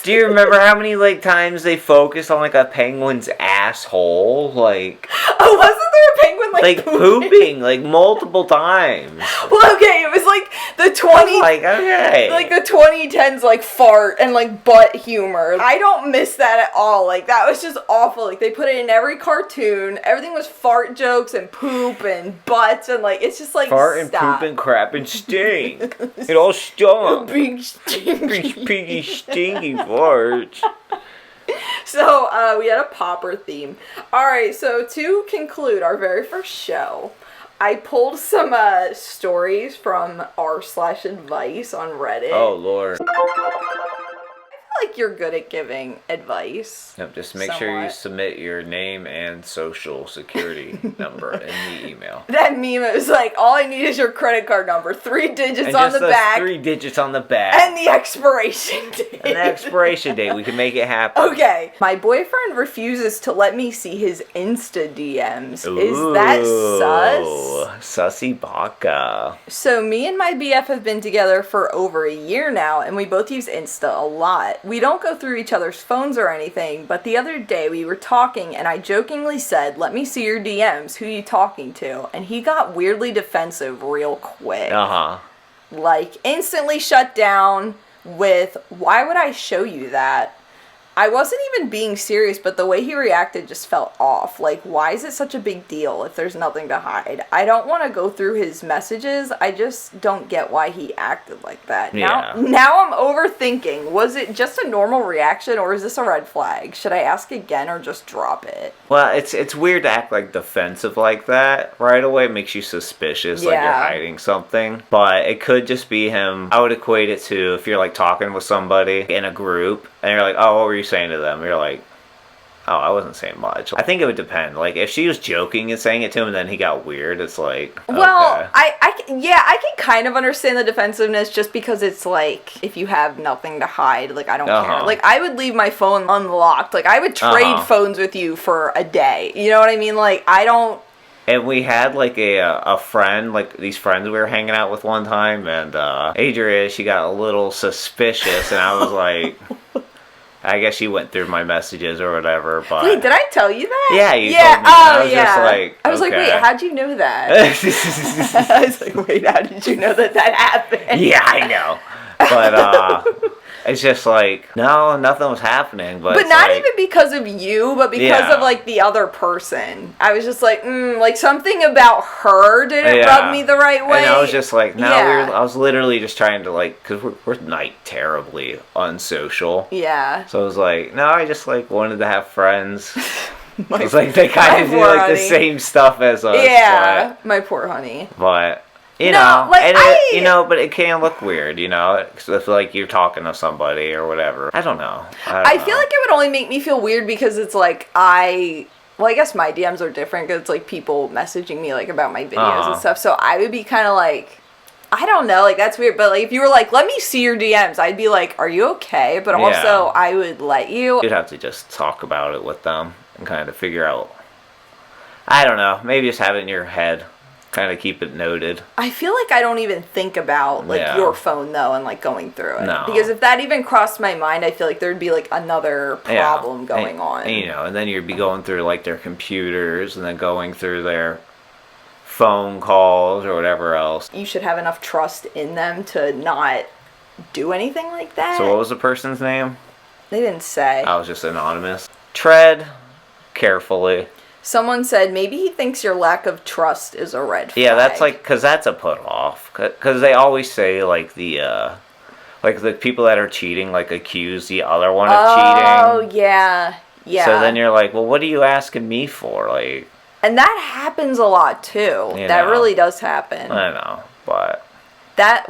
Do you remember how many, like, times they focused on, like, a penguin's asshole? Like... Oh, wasn't there a penguin, like pooping, like, multiple times. Well, okay, it was, like, the 20... Like, okay. Like, the 2010s, like, fart and, like, butt humor. I don't miss that at all. Like, that was just awful. Like, they put it in every cartoon. Everything was fart jokes and poop and butts and, like, it's just, like, fart and poop and crap and stink. It all stunk. Big stinky. Big piggy stinky farts. So, we had a Popper theme. Alright, so to conclude our very first show, I pulled some stories from r/advice on Reddit. Oh, Lord. I feel like you're good at giving advice. Yep, just make sure you submit your name and social security number in the email. That meme is like, all I need is your credit card number, 3 digits and on the back. 3 digits on the back. And the expiration date. And the expiration date. We can make it happen. Okay. My boyfriend refuses to let me see his Insta DMs. Ooh, is that sus? Sussy baka. So me and my BF have been together for over a year now, and we both use Insta a lot. We don't go through each other's phones or anything, but the other day we were talking and I jokingly said, let me see your DMs, who you talking to? And he got weirdly defensive real quick. Like, instantly shut down with, why would I show you that? I wasn't even being serious, but the way he reacted just felt off. Like, why is it such a big deal if there's nothing to hide? I don't want to go through his messages. I just don't get why he acted like that. Yeah. Now I'm overthinking. Was it just a normal reaction, or is this a red flag? Should I ask again or just drop it? Well, it's weird to act like defensive like that. Right away it makes you suspicious, like you're hiding something. But it could just be him. I would equate it to if you're like talking with somebody in a group, and you're like, oh, what were you saying to them? You're like, oh, I wasn't saying much. I think it would depend. Like, if she was joking and saying it to him and then he got weird, it's like, okay. Well, I can kind of understand the defensiveness just because it's like, if you have nothing to hide, like, I don't care. Like, I would leave my phone unlocked. Like, I would trade phones with you for a day. You know what I mean? Like, I don't... And we had, like, a friend, like, these friends we were hanging out with one time, and Adria, she got a little suspicious, and I was like... I guess she went through my messages or whatever, but... Wait, did I tell you that? Yeah, you told me. I was just like, I was like, wait, how'd you know that? I was like, wait, how did you know that happened? Yeah, I know. But, it's just like, no, nothing was happening, but not like, even because of you, but because of, like, the other person. I was just like, like, something about her didn't rub me the right way. And I was just like, no, I was literally just trying to, like, because we're like, terribly unsocial. Yeah. So I was like, no, I just, like, wanted to have friends. It's like, they kind of do, like, the same stuff as us. Yeah, my poor honey. But... You know, like, and but it can look weird, you know, if like you're talking to somebody or whatever. I don't know. I feel like it would only make me feel weird because it's like well, I guess my DMs are different because it's like people messaging me like about my videos and stuff. So I would be kind of like, I don't know, like that's weird. But like if you were like, let me see your DMs, I'd be like, are you okay? But also I would let you. You'd have to just talk about it with them and kind of figure out. I don't know. Maybe just have it in your head. Kind of keep it noted. I feel like I don't even think about like your phone though and like going through it. No. Because if that even crossed my mind, I feel like there'd be like another problem going on. And, you know, and then you'd be going through like their computers and then going through their phone calls or whatever else. You should have enough trust in them to not do anything like that. So what was the person's name? They didn't say. I was just anonymous. Tread carefully. Someone said maybe he thinks your lack of trust is a red flag. Yeah, that's like, because that's a put off. Because they always say, like, the people that are cheating, like, accuse the other one of cheating. Oh, yeah. Yeah. So then you're like, well, what are you asking me for? Like... And that happens a lot, too. That really does happen. I know, but... That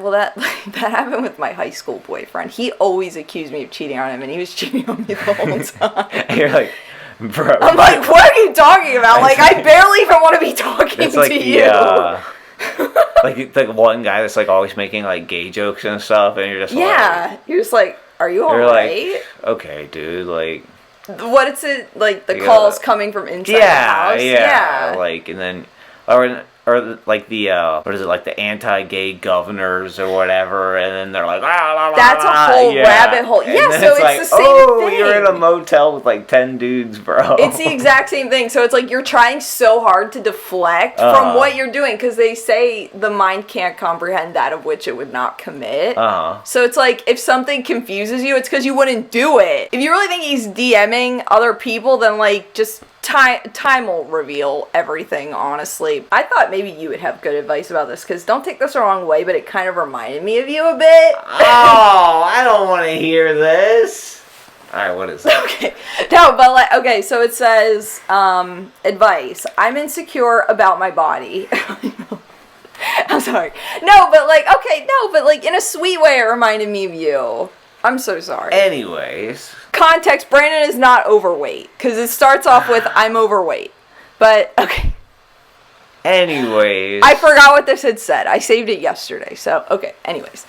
happened with my high school boyfriend. He always accused me of cheating on him, and he was cheating on me the whole time. And you're like... Bro, I'm like, what are you talking about? Like, I barely even want to be talking like to you. Like the one guy that's like always making like gay jokes and stuff, and you're just you're just like, are you alright? Like, okay, dude, like, what is it like? The calls coming from inside the house, like, and then or like the what is it, like the anti-gay governors or whatever, and then they're like, that's a whole rabbit hole. Yeah, so it's like, the same thing. You're in a motel with like 10 dudes, bro. It's the exact same thing. So it's like you're trying so hard to deflect from what you're doing, because they say the mind can't comprehend that of which it would not commit. So it's like if something confuses you, it's because you wouldn't do it. If you really think he's DMing other people, then like just time will reveal everything, honestly. I thought maybe you would have good advice about this, because don't take this the wrong way, but it kind of reminded me of you a bit. Oh, I don't want to hear this. Alright, what is it? Okay. No, but like, okay, so it says, advice. I'm insecure about my body. I'm sorry. No, but like, okay, no, but like in a sweet way it reminded me of you. I'm so sorry. Anyways. Context, Brandon is not overweight. Because it starts off with, I'm overweight. But, okay. Anyways. I forgot what this had said. I saved it yesterday. So, okay. Anyways.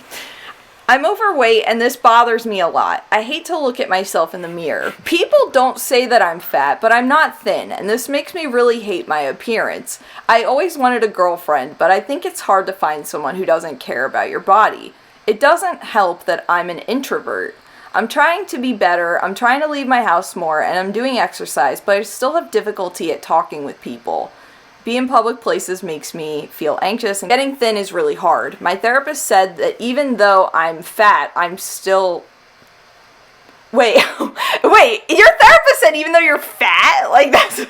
I'm overweight and this bothers me a lot. I hate to look at myself in the mirror. People don't say that I'm fat, but I'm not thin, and this makes me really hate my appearance. I always wanted a girlfriend, but I think it's hard to find someone who doesn't care about your body. It doesn't help that I'm an introvert. I'm trying to be better, I'm trying to leave my house more, and I'm doing exercise, but I still have difficulty at talking with people. Being in public places makes me feel anxious, and getting thin is really hard. My therapist said that even though I'm fat, I'm still... Wait, your therapist said even though you're fat? Like, that's...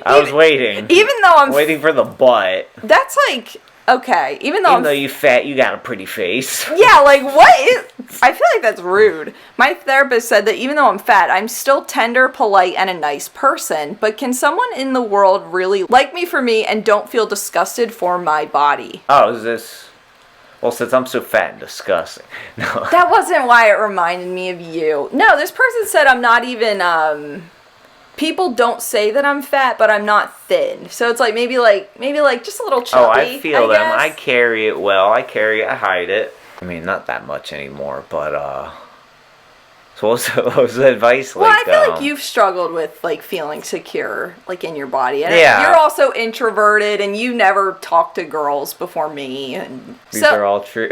I was waiting. Even though I'm... waiting for the butt. That's like... Okay, even though you fat, you got a pretty face. Yeah, like, what is... I feel like that's rude. My therapist said that even though I'm fat, I'm still tender, polite, and a nice person. But can someone in the world really like me for me and don't feel disgusted for my body? Oh, is this... Well, since I'm so fat and disgusting. No. That wasn't why it reminded me of you. No, this person said I'm not even, people don't say that I'm fat, but I'm not thin. So it's like maybe just a little chubby. Oh, I feel them. I carry it well. I hide it. I mean, not that much anymore, but so what was the advice like? Well, I feel like you've struggled with like feeling secure like in your body. And yeah. You're also introverted and you never talked to girls before me, and these are all true.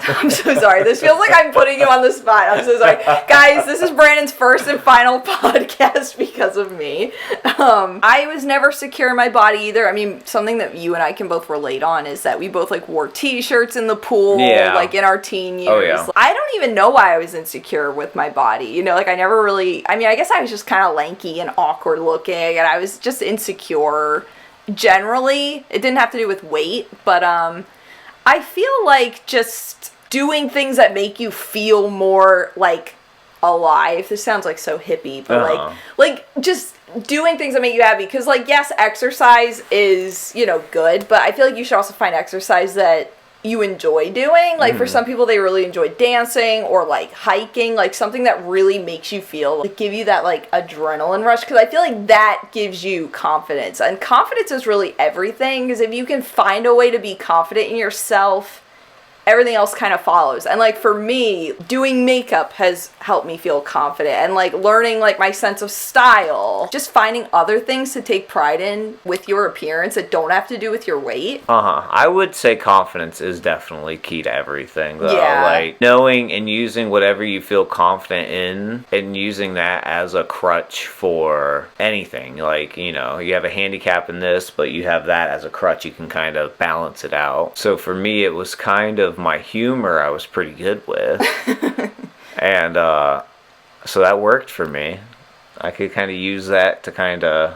I'm so sorry. This feels like I'm putting you on the spot. I'm so sorry. Guys, this is Brandon's first and final podcast because of me. I was never secure in my body either. I mean, something that you and I can both relate on is that we both like wore t-shirts in the pool, like in our teen years. Oh, yeah. I don't even know why I was insecure with my body. You know, like I never really, I mean, I guess I was just kind of lanky and awkward looking, and I was just insecure generally. It didn't have to do with weight, but I feel like just doing things that make you feel more like alive. This sounds like so hippie, but like just doing things that make you happy. Because like, yes, exercise is, you know, good, but I feel like you should also find exercise that you enjoy doing. Like for some people, they really enjoy dancing or like hiking, like something that really makes you feel like give you that like adrenaline rush, because I feel like that gives you confidence, and confidence is really everything, because if you can find a way to be confident in yourself, everything else kind of follows. And like for me, doing makeup has helped me feel confident, and like learning like my sense of style, just finding other things to take pride in with your appearance that don't have to do with your weight. I would say confidence is definitely key to everything though. Yeah. Like knowing and using whatever you feel confident in and using that as a crutch for anything. Like, you know, you have a handicap in this, but you have that as a crutch, you can kind of balance it out. So for me, it was kind of my humor I was pretty good with. And so that worked for me. I could kind of use that to kind of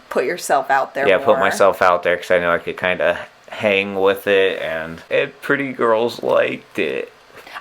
put yourself out there. Yeah, more. put myself out there, because I know I could kind of hang with it, and pretty girls liked it.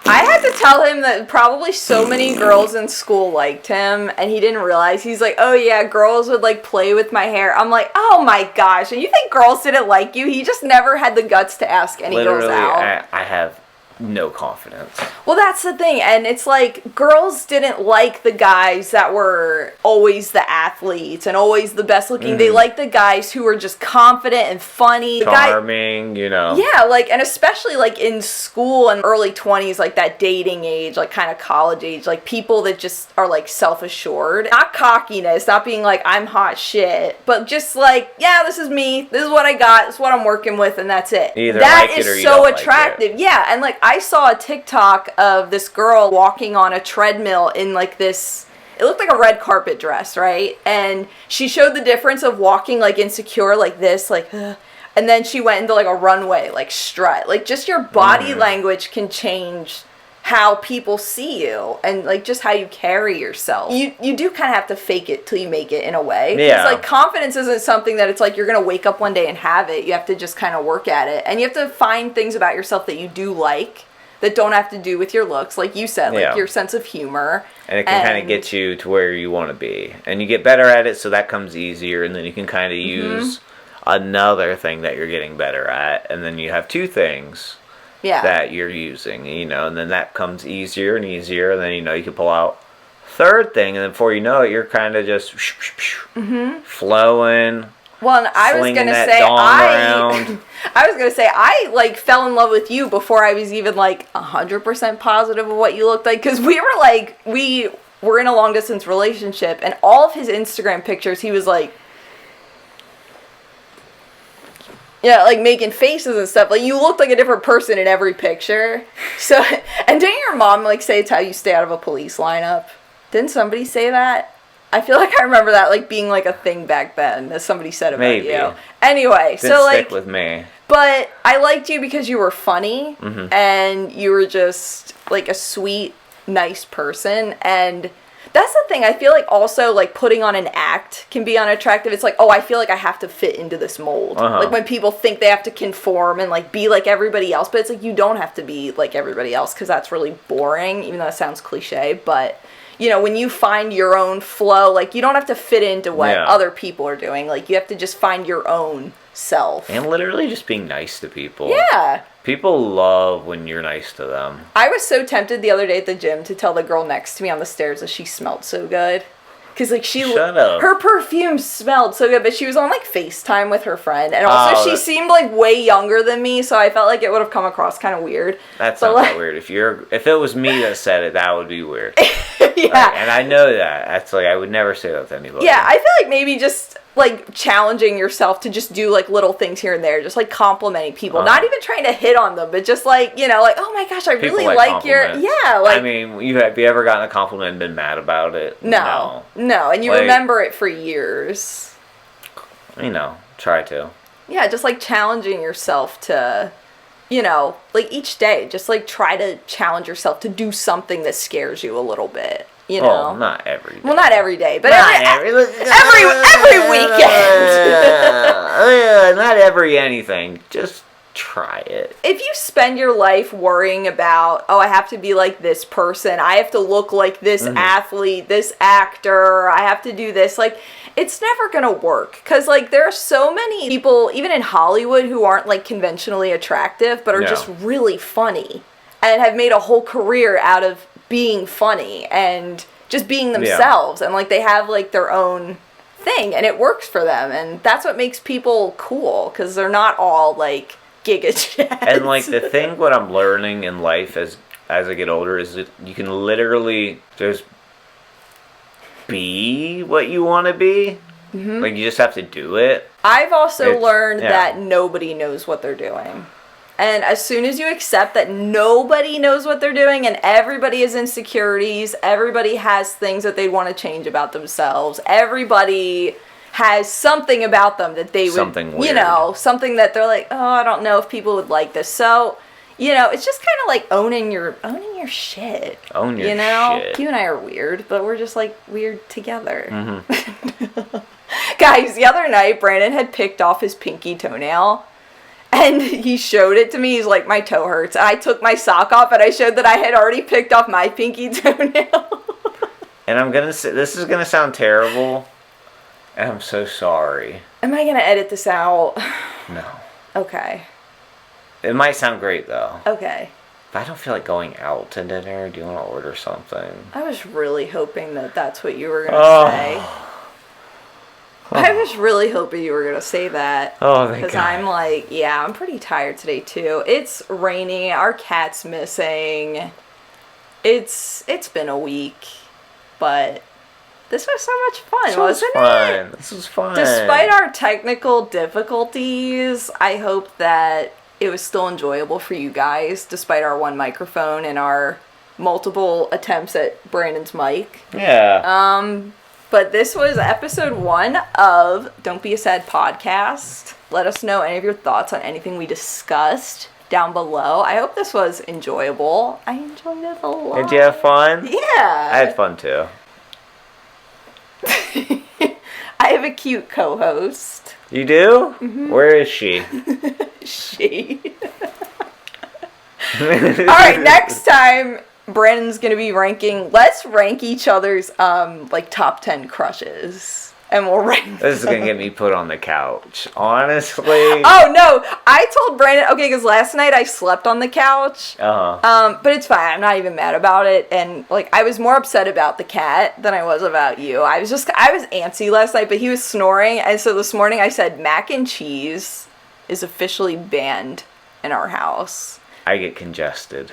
I had to tell him that probably so many girls in school liked him, and he didn't realize. He's like, oh yeah, girls would like play with my hair. I'm like, oh my gosh, and you think girls didn't like you? He just never had the guts to ask any girls out. I have no confidence. Well, that's the thing, and it's like girls didn't like the guys that were always the athletes and always the best looking. They liked the guys who were just confident and funny, charming, you know. Yeah, like, and especially like in school and early 20s, like that dating age, like kind of college age, like people that just are like self-assured, not cockiness, not being like I'm hot shit, but just like, yeah, this is me, this is what I got, this is what I'm working with, and that's it. Either that like is it or you so don't attractive. Like it. Yeah, and like I saw a TikTok of this girl walking on a treadmill in like this, it looked like a red carpet dress, right? And she showed the difference of walking like insecure like this, like and then she went into like a runway like strut. Like just your body language can change how people see you, and like just how you carry yourself. You do kind of have to fake it till you make it in a way. Yeah. It's like confidence isn't something that it's like you're gonna wake up one day and have it. You have to just kind of work at it, and you have to find things about yourself that you do like that don't have to do with your looks, like you said, like your sense of humor. And it can kind of get you to where you want to be, and you get better at it, so that comes easier, and then you can kind of use another thing that you're getting better at, and then you have two things. that you're using, and then that comes easier and easier, and then, you can pull out third thing, and then before you know it, you're kind of just flowing. Well, and I was gonna say I like fell in love with you before I was even like 100% positive of what you looked like, because we were in a long distance relationship, and all of his Instagram pictures he was like, like making faces and stuff. Like, you looked like a different person in every picture. So, and didn't your mom like say it's how you stay out of a police lineup? Didn't somebody say that? I feel like I remember that like being like a thing back then that somebody said about you. Anyway, Didn't stick with me. But I liked you because you were funny and you were just like a sweet, nice person. And that's the thing. I feel like also like putting on an act can be unattractive. It's like, oh, I feel like I have to fit into this mold. Like when people think they have to conform and like be like everybody else, but it's like you don't have to be like everybody else, because that's really boring, even though it sounds cliche. But when you find your own flow, like, you don't have to fit into what other people are doing. Like, you have to just find your own self. And literally just being nice to people. Yeah. People love when you're nice to them. I was so tempted the other day at the gym to tell the girl next to me on the stairs that she smelled so good. Because, like, Shut up. her perfume smelled so good, but she was on, like, FaceTime with her friend. And also, she seemed, like, way younger than me, so I felt like it would have come across kind of weird. That's not that weird. If it was me that said it, that would be weird. Yeah. And I know that. That's, like, I would never say that to anybody. Yeah, I feel like maybe just, like, challenging yourself to just do, like, little things here and there. Just, like, complimenting people. Not even trying to hit on them, but just, like, like, oh, my gosh, I really like your... Yeah, like... I mean, have you ever gotten a compliment and been mad about it? No, and you remember it for years. Try to. Yeah, just, like, challenging yourself to... like, each day, just, like, try to challenge yourself to do something that scares you a little bit, Well, not every day. Well, not every day, but every weekend. Not every anything. Just try it. If you spend your life worrying about, I have to be like this person, I have to look like this athlete, this actor, I have to do this, like, it's never gonna work. Because, like, there are so many people, even in Hollywood, who aren't, like, conventionally attractive, but are just really funny. And have made a whole career out of being funny and just being themselves. And, like, they have, like, their own thing. And it works for them. And that's what makes people cool. Because they're not all, like, giga jets. And, like, the thing what I'm learning in life as I get older is that you can literally just be what you want to be. Like, you just have to do it. I've also learned that nobody knows what they're doing. And as soon as you accept that nobody knows what they're doing and everybody has insecurities, everybody has things that they want to change about themselves, everybody has something about them that they would, something weird. Something that they're like, oh, I don't know if people would like this. So, it's just kind of like owning your shit. Own your shit. You and I are weird, but we're just like weird together. Guys, the other night, Brandon had picked off his pinky toenail. And he showed it to me. He's like, my toe hurts. I took my sock off and I showed that I had already picked off my pinky toenail. And I'm going to say, this is going to sound terrible. And I'm so sorry. Am I going to edit this out? No. Okay. It might sound great, though. Okay. But I don't feel like going out to dinner. Do you want to order something? I was really hoping that that's what you were going to say. I was really hoping you were going to say that. Oh, thank God. Because I'm like, I'm pretty tired today, too. It's rainy. Our cat's missing. It's been a week. But this was so much fun, wasn't it? This was fun. Despite our technical difficulties, I hope that it was still enjoyable for you guys, despite our one microphone and our multiple attempts at Brandon's mic. Yeah. But this was episode 1 of Don't Be a Sad Podcast. Let us know any of your thoughts on anything we discussed down below. I hope this was enjoyable. I enjoyed it a lot. Did you have fun? Yeah. I had fun too. I have a cute co-host. You do? Mm-hmm. Where is she? She. Alright, next time Brandon's gonna be let's rank each other's like top 10 crushes. and we'll rank This is going to get me put on the couch. Honestly. Oh, no. I told Brandon, okay, because last night I slept on the couch. Uh-huh. But it's fine. I'm not even mad about it. And, like, I was more upset about the cat than I was about you. I was antsy last night, but he was snoring. And so this morning I said mac and cheese is officially banned in our house. I get congested.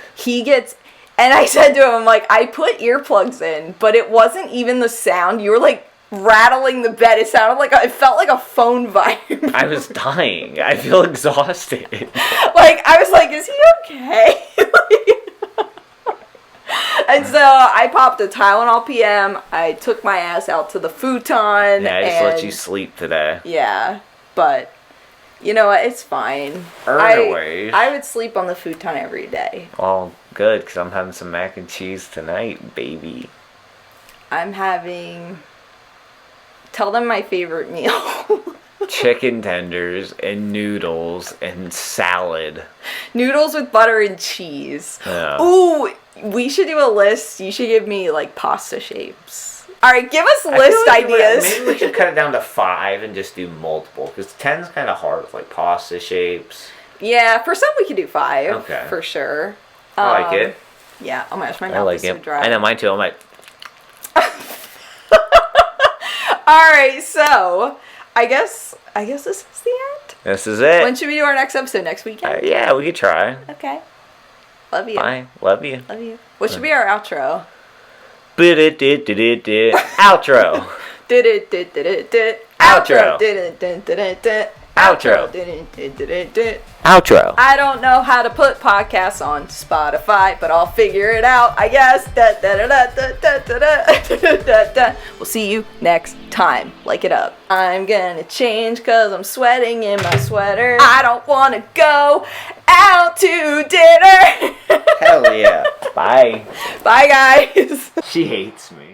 And I said to him, I'm like, I put earplugs in, but it wasn't even the sound. You were, like, rattling the bed. It felt like a phone vibe. I was dying. I feel exhausted. Like, I was like, is he okay? And so I popped a Tylenol PM. I took my ass out to the futon. Yeah, I just let you sleep today. Yeah, but you know what? It's fine. I would sleep on the futon every day. Well, good, because I'm having some mac and cheese tonight, baby. I'm having... Tell them my favorite meal. Chicken tenders and noodles and salad. Noodles with butter and cheese. Yeah. Ooh, we should do a list. You should give me, like, pasta shapes. All right, give us list ideas. Maybe we should cut it down to 5 and just do multiple, because 10's kind of hard with, like, pasta shapes. Yeah, for some we could do 5. Okay. For sure. I like it. Yeah. Oh my gosh, my mouth is so dry. I know, mine too. I'm like... All right, so I guess this is the end. This is it. When should we do our next episode? Next weekend? Yeah, we could try. Okay. Love you. Bye. Love you. Love you. What should be our outro? Outro. Outro. Outro. Outro. I don't know how to put podcasts on Spotify, but I'll figure it out, I guess. We'll see you next time. Like it up. I'm gonna change because I'm sweating in my sweater. I don't want to go out to dinner. Hell yeah. Bye. Bye, guys. She hates me.